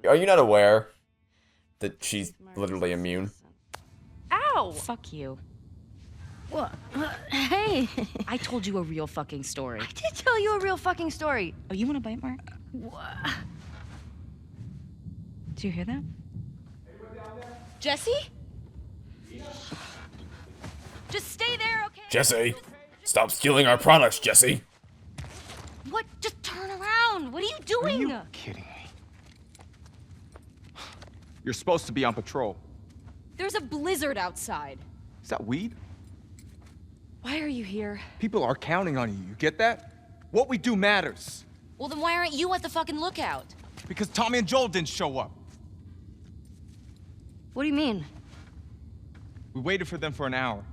are you not aware that she's literally immune? Ow! Fuck you. What? Hey! I told you a real fucking story. I did tell you a real fucking story. Oh, you want a bite, Mark? Did you hear that? Jesse? Just stay there, okay? Jesse, stop stealing our products, Jesse. What? Just turn around! What are you doing? Kidding me. You're supposed to be on patrol. There's a blizzard outside. Is that weed? Why are you here? People are counting on you. You get that? What we do matters. Well, then why aren't you at the fucking lookout? Because Tommy and Joel didn't show up. What do you mean? We waited for them for an hour.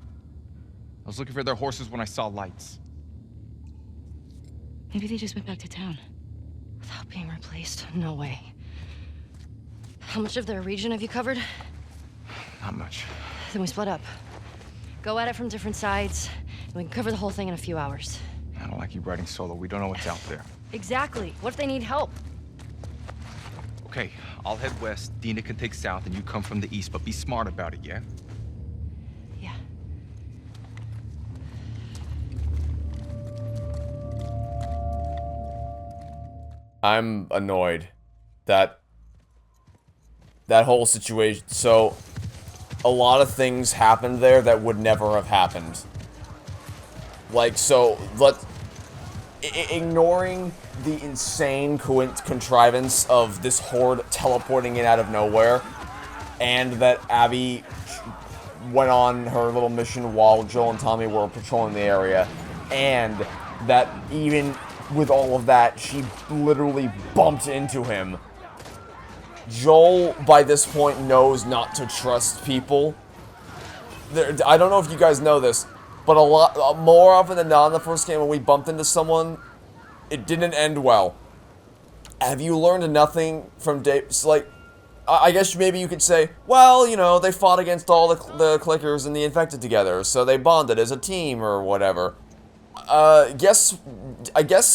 I was looking for their horses when I saw lights. Maybe they just went back to town. Without being replaced? No way. How much of their region have you covered? Not much. Then we split up. Go at it from different sides, and we can cover the whole thing in a few hours. I don't like you riding solo. We don't know what's out there. Exactly. What if they need help? Okay, I'll head west. Dina can take south, and you come from the east, but be smart about it, yeah? Yeah. I'm annoyed that whole situation. So, a lot of things happened there that would never have happened. Like, so, ignoring the insane contrivance of this horde teleporting in out of nowhere, and that Abby went on her little mission while Joel and Tommy were patrolling the area, and that even with all of that, she literally bumped into him. Joel, by this point, knows not to trust people. I don't know if you guys know this, but a lot more often than not in the first game when we bumped into someone, it didn't end well. Have you learned nothing from Dave? Like, I guess maybe you could say, well, you know, they fought against all the clickers and the infected together, so they bonded as a team or whatever. I guess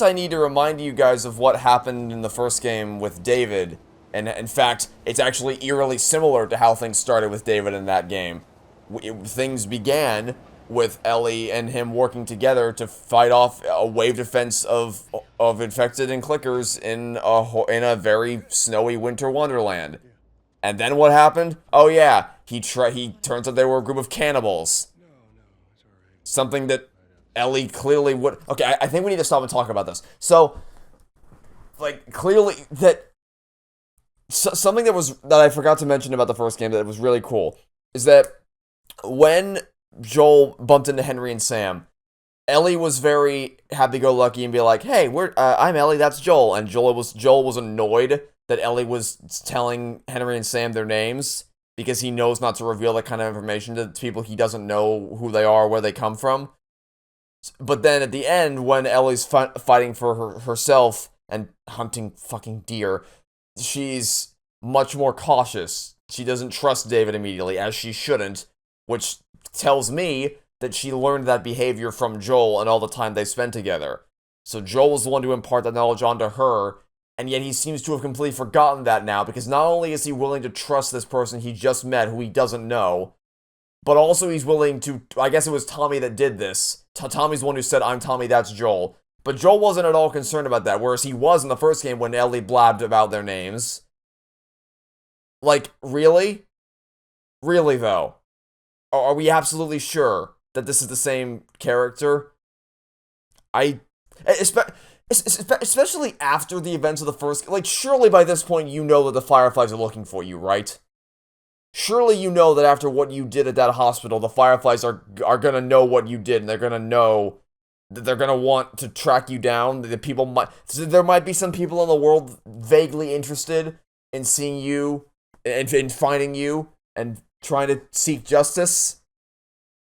I need to remind you guys of what happened in the first game with David. And in fact, it's actually eerily similar to how things started with David in that game. Things began with Ellie and him working together to fight off a wave defense of infected and clickers in a very snowy winter wonderland. And then what happened? Oh yeah, he turns out they were a group of cannibals. Something that Ellie clearly would... Okay, I think we need to stop and talk about this. So, like, clearly that... something that I forgot to mention about the first game that was really cool is that when Joel bumped into Henry and Sam, Ellie was very happy-go-lucky and be like, "Hey, I'm Ellie, that's Joel." And Joel was annoyed that Ellie was telling Henry and Sam their names because he knows not to reveal that kind of information to people he doesn't know who they are, where they come from. But then at the end, when Ellie's fighting for herself and hunting fucking deer, she's much more cautious. She doesn't trust David immediately, as she shouldn't, which tells me that she learned that behavior from Joel and all the time they spent together. So Joel was the one to impart that knowledge onto her, and yet he seems to have completely forgotten that now, because not only is he willing to trust this person he just met who he doesn't know, but also he's willing to... I guess it was Tommy that did this. Tommy's the one who said, "I'm Tommy, that's Joel." But Joel wasn't at all concerned about that, whereas he was in the first game when Ellie blabbed about their names. Like, really? Really, though? Are we absolutely sure that this is the same character? Especially after the events of the first... Like, surely by this point you know that the Fireflies are looking for you, right? Surely you know that after what you did at that hospital, the Fireflies are gonna know what you did, and they're gonna know that they're gonna want to track you down. There might be some people in the world vaguely interested in seeing you, and in finding you, and trying to seek justice.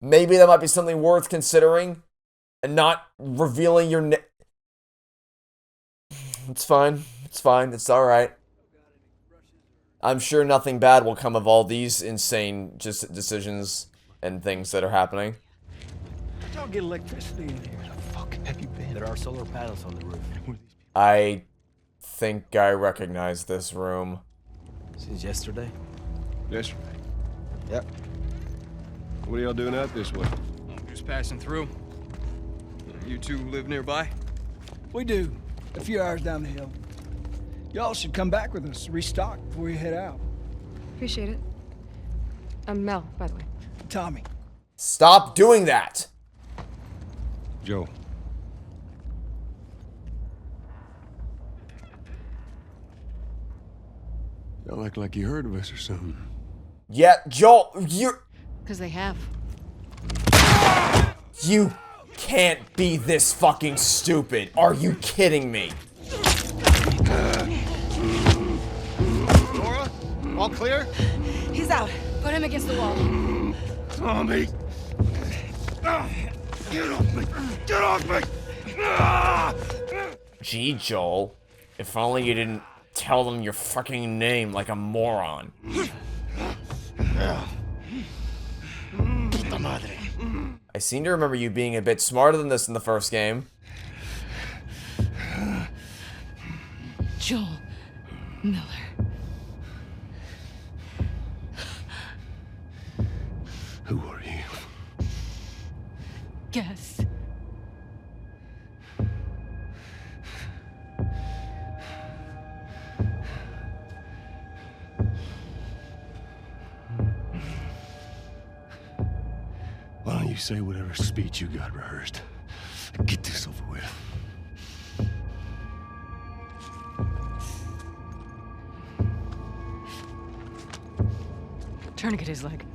Maybe that might be something worth considering, and not revealing your name. It's fine. It's fine. It's alright. I'm sure nothing bad will come of all these insane just decisions and things that are happening. Y'all get electricity in here. Where the fuck have you been? There are solar panels on the roof. I think I recognize this room. Since yesterday? Yesterday. Yep. What are y'all doing out this way? Just passing through. You two live nearby? We do. A few hours down the hill. Y'all should come back with us, restock before you head out. Appreciate it. I'm Mel, by the way. Tommy. Stop doing that! Joe. Y'all act like you heard of us or something. Yeah, Joel, Because they have. you can't be this fucking stupid. Are you kidding me? Nora? All clear? He's out. Put him against the wall. Tommy! Get off me! Get off me! Gee, Joel. If only you didn't tell them your fucking name like a moron. Puta madre. I seem to remember you being a bit smarter than this in the first game. Joel Miller. Who are you? Guess. Why don't you say whatever speech you got rehearsed? Get this over with. Tourniquet his leg.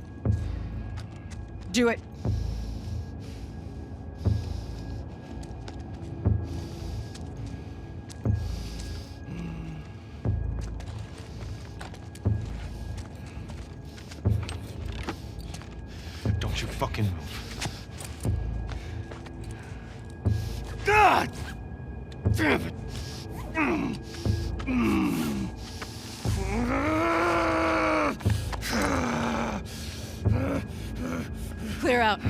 Do it. Don't you fucking move. God! Damn it! Clear out.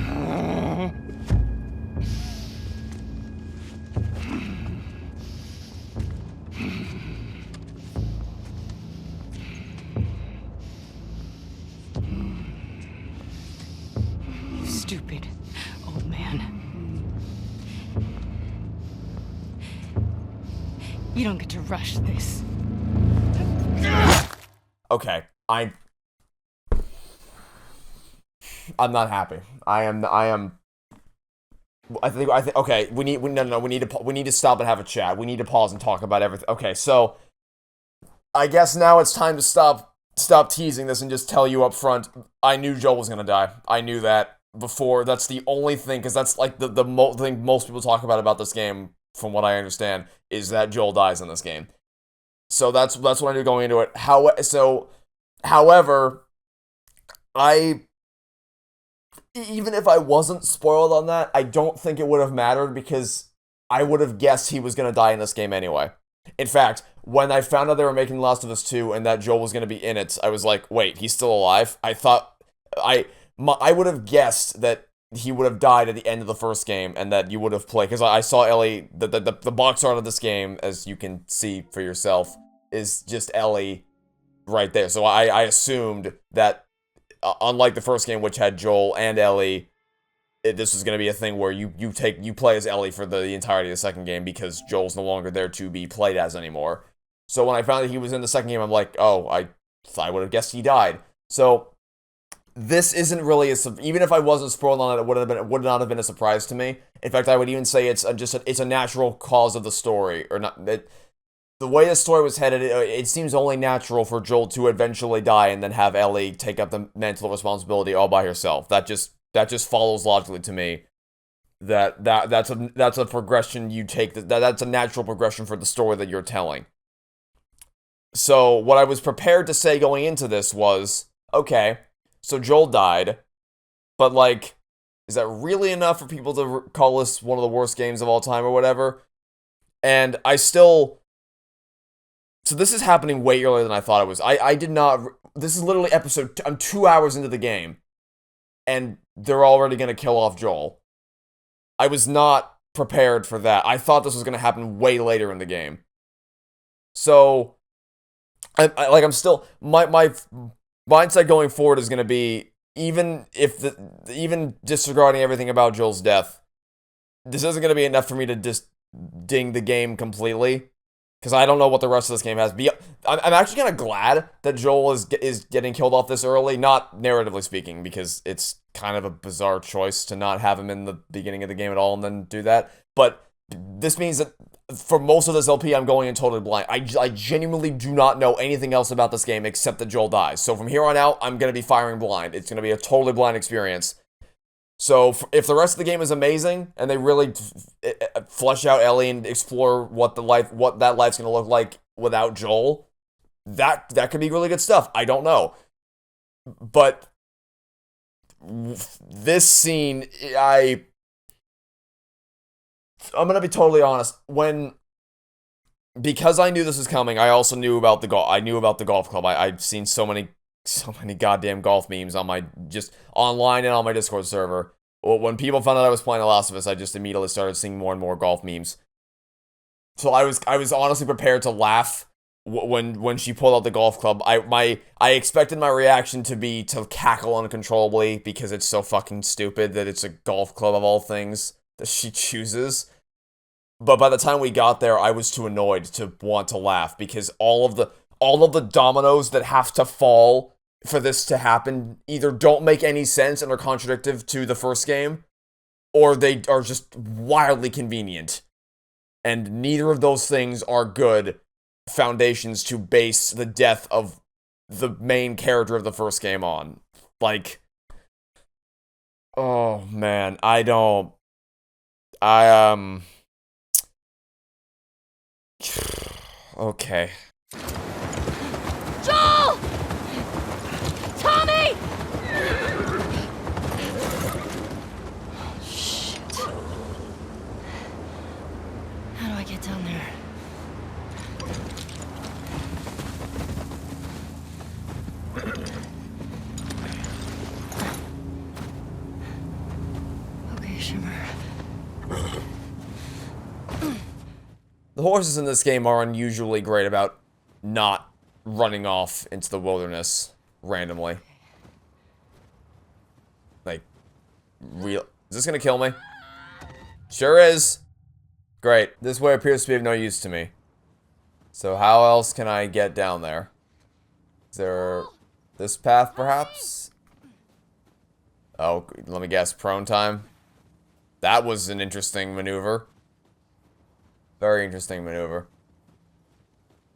You stupid old man. You don't get to rush this. Okay, I'm not happy. I think, okay, we need to stop and have a chat. We need to pause and talk about everything. Okay, so, I guess now it's time to stop teasing this and just tell you up front, I knew Joel was gonna die. I knew that before. That's the only thing, because that's like the thing most people talk about this game, from what I understand, is that Joel dies in this game. So that's what I knew going into it. However, even if I wasn't spoiled on that, I don't think it would have mattered because I would have guessed he was going to die in this game anyway. In fact, when I found out they were making Last of Us 2 and that Joel was going to be in it, I was like, wait, he's still alive? I thought, I would have guessed that he would have died at the end of the first game and that you would have played, because I saw Ellie, the box art of this game, as you can see for yourself, is just Ellie right there. So I assumed that, unlike the first game, which had Joel and Ellie, this was going to be a thing where you play as Ellie for the entirety of the second game because Joel's no longer there to be played as anymore. So when I found that he was in the second game, I'm like, oh, I would have guessed he died. So this isn't really even if I wasn't spoiled on it, it would not have been a surprise to me. In fact, I would even say it's a natural cause of the story, or not. The way the story was headed, it seems only natural for Joel to eventually die and then have Ellie take up the mental responsibility all by herself. That just follows logically to me. That's a progression you take. That's a natural progression for the story that you're telling. So what I was prepared to say going into this was, okay, so Joel died, but like, is that really enough for people to call this one of the worst games of all time or whatever? And I still So this is happening way earlier than I thought it was. I did not... This is literally I'm 2 hours into the game. And they're already going to kill off Joel. I was not prepared for that. I thought this was going to happen way later in the game. So, I'm still... My mindset going forward is going to be, even disregarding everything about Joel's death, this isn't going to be enough for me to just ding the game completely. Because I don't know what the rest of this game has. I'm actually kind of glad that Joel is getting killed off this early. Not narratively speaking, because it's kind of a bizarre choice to not have him in the beginning of the game at all and then do that. But this means that for most of this LP, I'm going in totally blind. I genuinely do not know anything else about this game except that Joel dies. So from here on out, I'm going to be firing blind. It's going to be a totally blind experience. So if the rest of the game is amazing and they really flesh out Ellie and explore what that life's going to look like without Joel, that could be really good stuff. I don't know. But this scene, I'm going to be totally honest. Because I knew this was coming, I also knew about the golf club. I've seen so many goddamn golf memes on my, just online and on my Discord server. When people found out I was playing The Last of Us, I just immediately started seeing more and more golf memes. So I was honestly prepared to laugh when she pulled out the golf club. I expected my reaction to be to cackle uncontrollably because it's so fucking stupid that it's a golf club of all things that she chooses. But by the time we got there, I was too annoyed to want to laugh because all of the dominoes that have to fall for this to happen either don't make any sense and are contradictory to the first game, or they are just wildly convenient. And neither of those things are good foundations to base the death of the main character of the first game on. Like, oh man, okay. Joel! Tommy! Shit. How do I get down there? Okay, Shimmer. The horses in this game are unusually great about not running off into the wilderness randomly. Like, real. Is this gonna kill me? Sure is. Great. This way appears to be of no use to me. So how else can I get down there? Is there this path, perhaps? Oh, let me guess. Prone time? That was an interesting maneuver. Very interesting maneuver.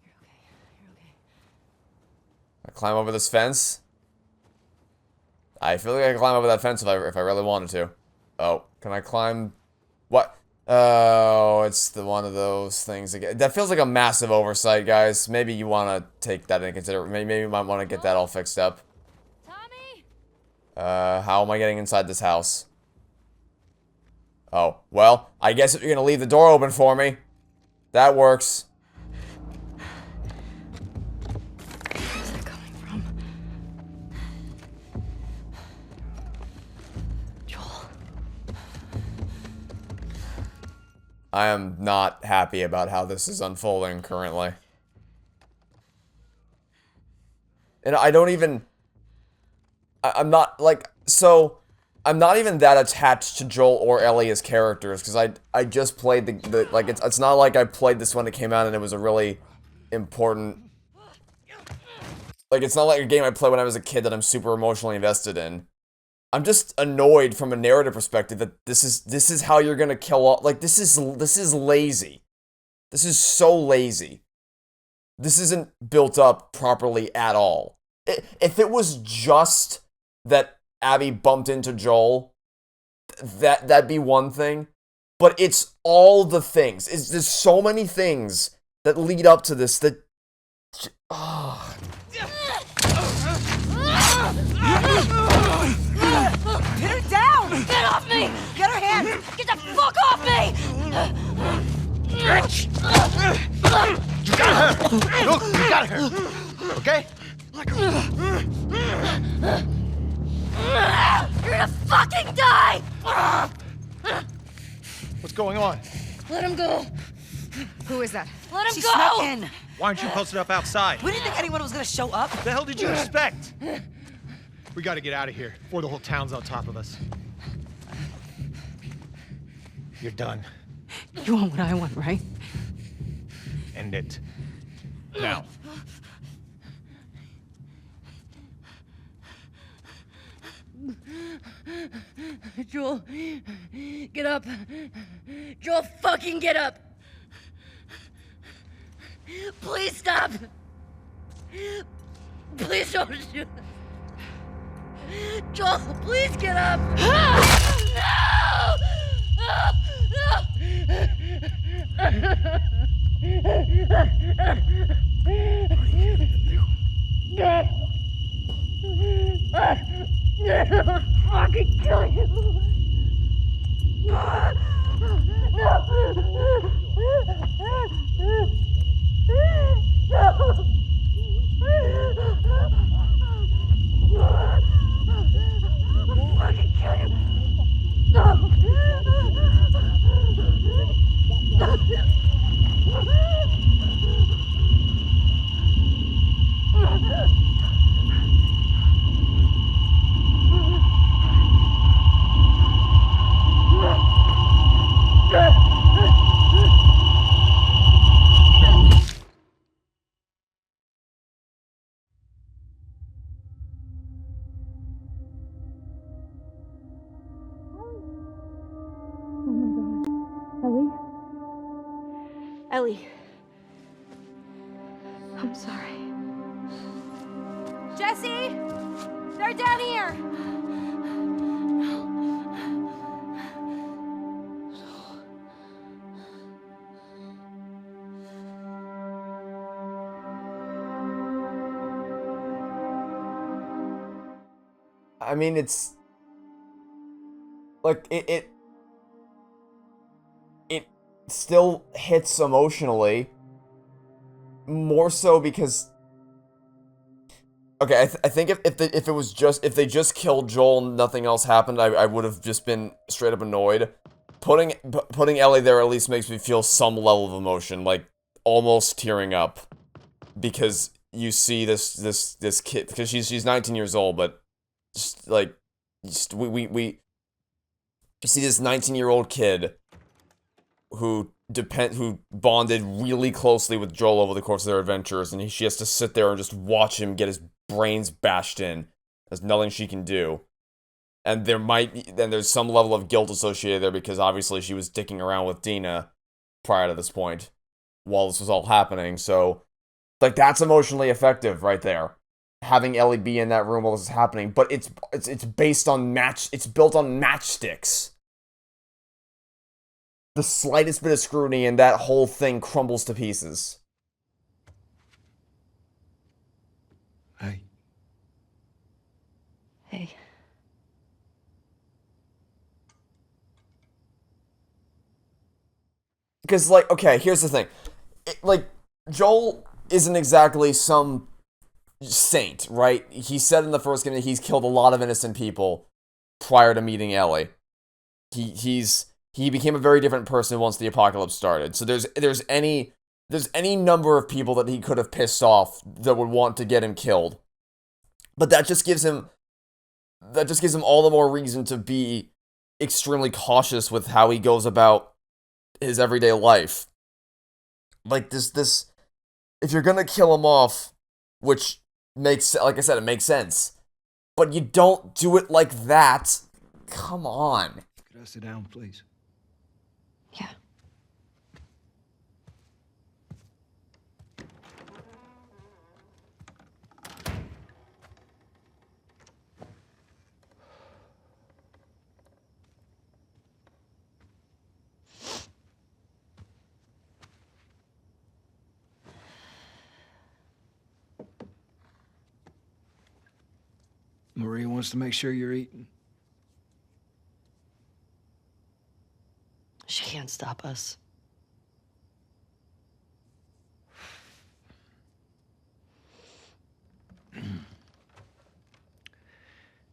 You're okay. I climb over this fence? I feel like I can climb over that fence if I really wanted to. Oh, can I climb? What? Oh, it's one of those things again. That feels like a massive oversight, guys. Maybe you want to take that into consideration. Maybe you might want to get that all fixed up. Tommy! How am I getting inside this house? Oh, well, I guess if you're gonna leave the door open for me, that works. Where's that coming from? Joel. I am not happy about how this is unfolding currently. And I don't even... I'm not, like... So, I'm not even that attached to Joel or Ellie as characters, because I just played the like, it's not like I played this when it came out and it was a really important... Like, it's not like a game I played when I was a kid that I'm super emotionally invested in. I'm just annoyed from a narrative perspective that this is how you're gonna kill all, like, this is lazy. This is so lazy. This isn't built up properly at all. If it was just that Abby bumped into Joel, that'd be one thing. But it's all the things. There's so many things that lead up to this that... Pin her down! Get off me! Get her hand! Get the fuck off me! You got her! Look, you got her. Okay? You're gonna fucking die! What's going on? Let him go. Who is that? Let him She go! snuck in. Why aren't you posted up outside? We didn't think anyone was gonna show up. The hell did you expect? We gotta get out of here before the whole town's on top of us. You're done. You want what I want, right? End it. Now. Joel, get up. Joel, fucking get up. Please stop. Please don't shoot. Joel, please get up. No! Fucking kill you. Ellie. I'm sorry. Jesse! They're down here! I mean, it's like it still hits emotionally, more so because okay, I think if it was just if they just killed Joel and nothing else happened, I would have just been straight up annoyed. Putting Ellie there at least makes me feel some level of emotion, like almost tearing up, because you see this kid, because she's 19 years old, but just like we see this 19-year-old kid who bonded really closely with Joel over the course of their adventures, and she has to sit there and just watch him get his brains bashed in. There's nothing she can do. And there's some level of guilt associated there, because obviously she was dicking around with Dina prior to this point while this was all happening. So, like, that's emotionally effective right there. Having Ellie be in that room while this is happening, but it's built on matchsticks. The slightest bit of scrutiny and that whole thing crumbles to pieces. Hey. Hey. Because, like, okay, here's the thing. Joel isn't exactly some saint, right? He said in the first game that he's killed a lot of innocent people prior to meeting Ellie. He became a very different person once the apocalypse started. So there's any number of people that he could have pissed off that would want to get him killed. But that just gives him all the more reason to be extremely cautious with how he goes about his everyday life. Like this if you're gonna kill him off, which makes, like I said, it makes sense, but you don't do it like that. Come on. Could I sit down, please? Yeah. Maria wants to make sure you're eating. She can't stop us.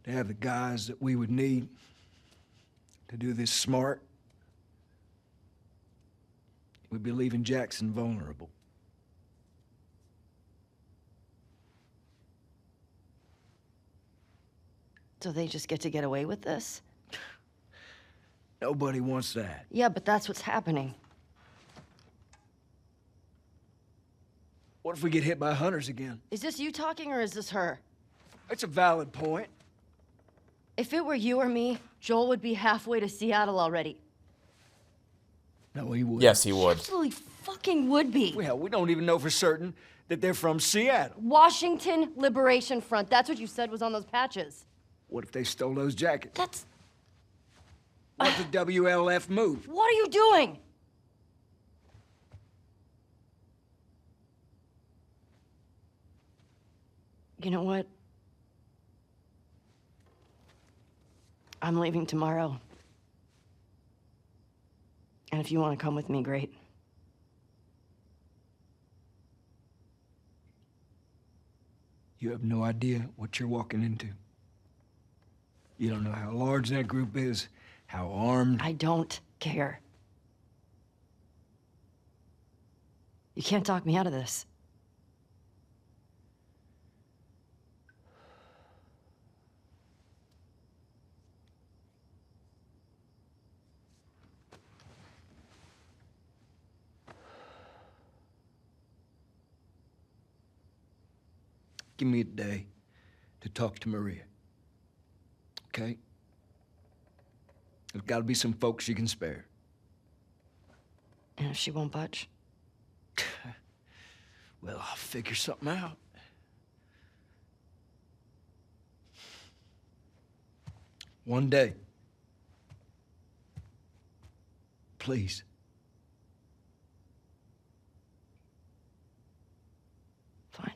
to have the guys that we would need to do this smart, we'd be leaving Jackson vulnerable. So they just get to get away with this? Nobody wants that. Yeah, but that's what's happening. What if we get hit by hunters again? Is this you talking or is this her? That's a valid point. If it were you or me, Joel would be halfway to Seattle already. No, he would. Yes, he would. Absolutely fucking would be. Well, we don't even know for certain that they're from Seattle. Washington Liberation Front. That's what you said was on those patches. What if they stole those jackets? That's... What's the WLF move? What are you doing? You know what? I'm leaving tomorrow. And if you want to come with me, great. You have no idea what you're walking into. You don't know how large that group is, how armed. I don't care. You can't talk me out of this. Give me a day to talk to Maria. Okay? There's gotta be some folks you can spare. And if she won't budge? Well, I'll figure something out. One day. Please. Fine.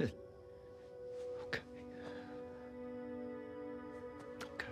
Okay. Okay.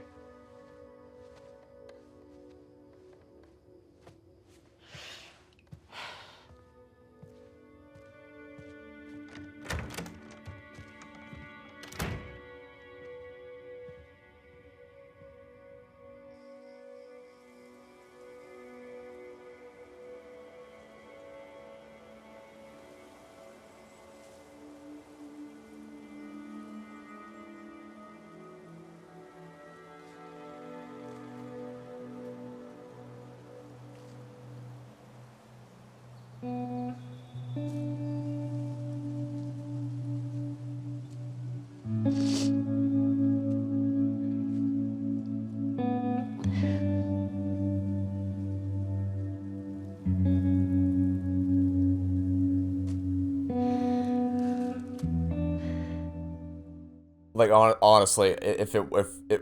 Like, honestly, if it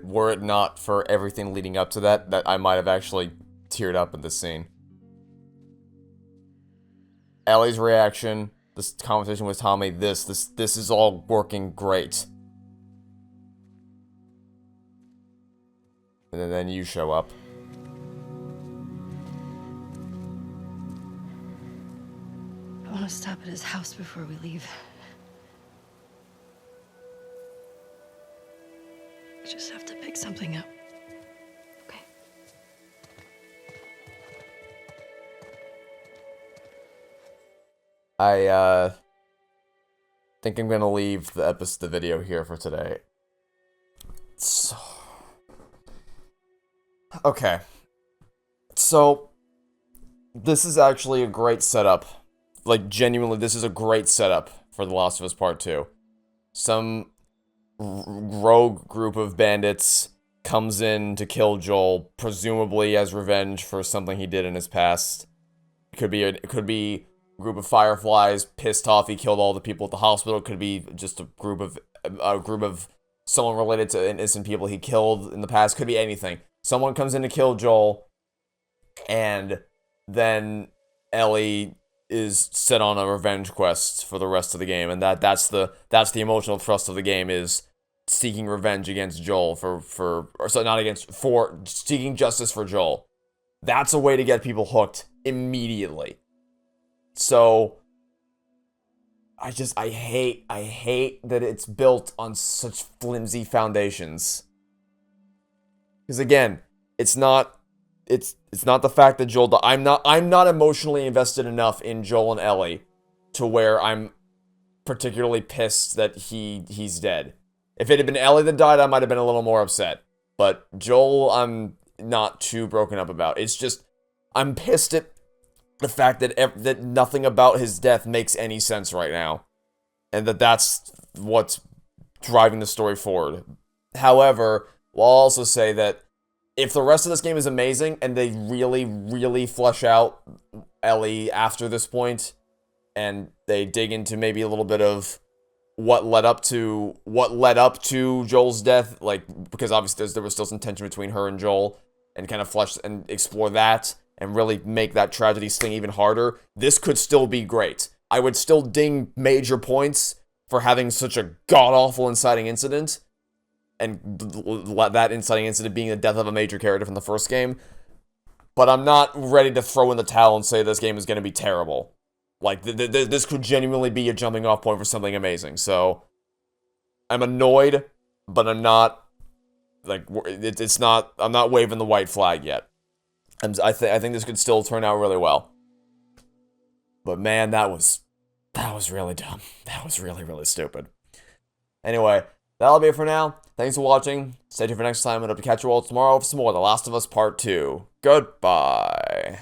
were it not for everything leading up to that I might have actually teared up in this scene. Ellie's reaction, this conversation with Tommy, this is all working great. And then you show up. I want to stop at his house before we leave. I just have to pick something up. Okay. I think I'm gonna leave the video here for today. So, okay. So, this is actually a great setup. Like, genuinely, this is a great setup for The Last of Us Part 2. Some rogue group of bandits comes in to kill Joel, presumably as revenge for something he did in his past. It could be a group of Fireflies pissed off he killed all the people at the hospital. It could be just a group of someone related to innocent people he killed in the past. Could be anything. Someone comes in to kill Joel, and then Ellie is set on a revenge quest for the rest of the game, and that's the emotional thrust of the game, is seeking revenge against Joel for seeking justice for Joel. That's a way to get people hooked immediately. So I hate that it's built on such flimsy foundations. Because again, it's not the fact that Joel. I'm not emotionally invested enough in Joel and Ellie to where I'm particularly pissed that he's dead. If it had been Ellie that died, I might have been a little more upset. But Joel, I'm not too broken up about. It's just I'm pissed at the fact that nothing about his death makes any sense right now, and that's what's driving the story forward. However, we'll also say that if the rest of this game is amazing and they really, really flesh out Ellie after this point, and they dig into maybe a little bit of what led up to Joel's death, like, because obviously there was still some tension between her and Joel, and kind of flesh and explore that, and really make that tragedy sting even harder, this could still be great. I would still ding major points for having such a god-awful inciting incident, and that inciting incident being the death of a major character from the first game, but I'm not ready to throw in the towel and say this game is going to be terrible. Like, this could genuinely be a jumping off point for something amazing, so I'm annoyed, but I'm not, like, I'm not waving the white flag yet. I think this could still turn out really well. But man, that was really dumb. That was really, really stupid. Anyway, that'll be it for now. Thanks for watching. Stay tuned for next time, and hope to catch you all tomorrow for some more The Last of Us Part 2. Goodbye.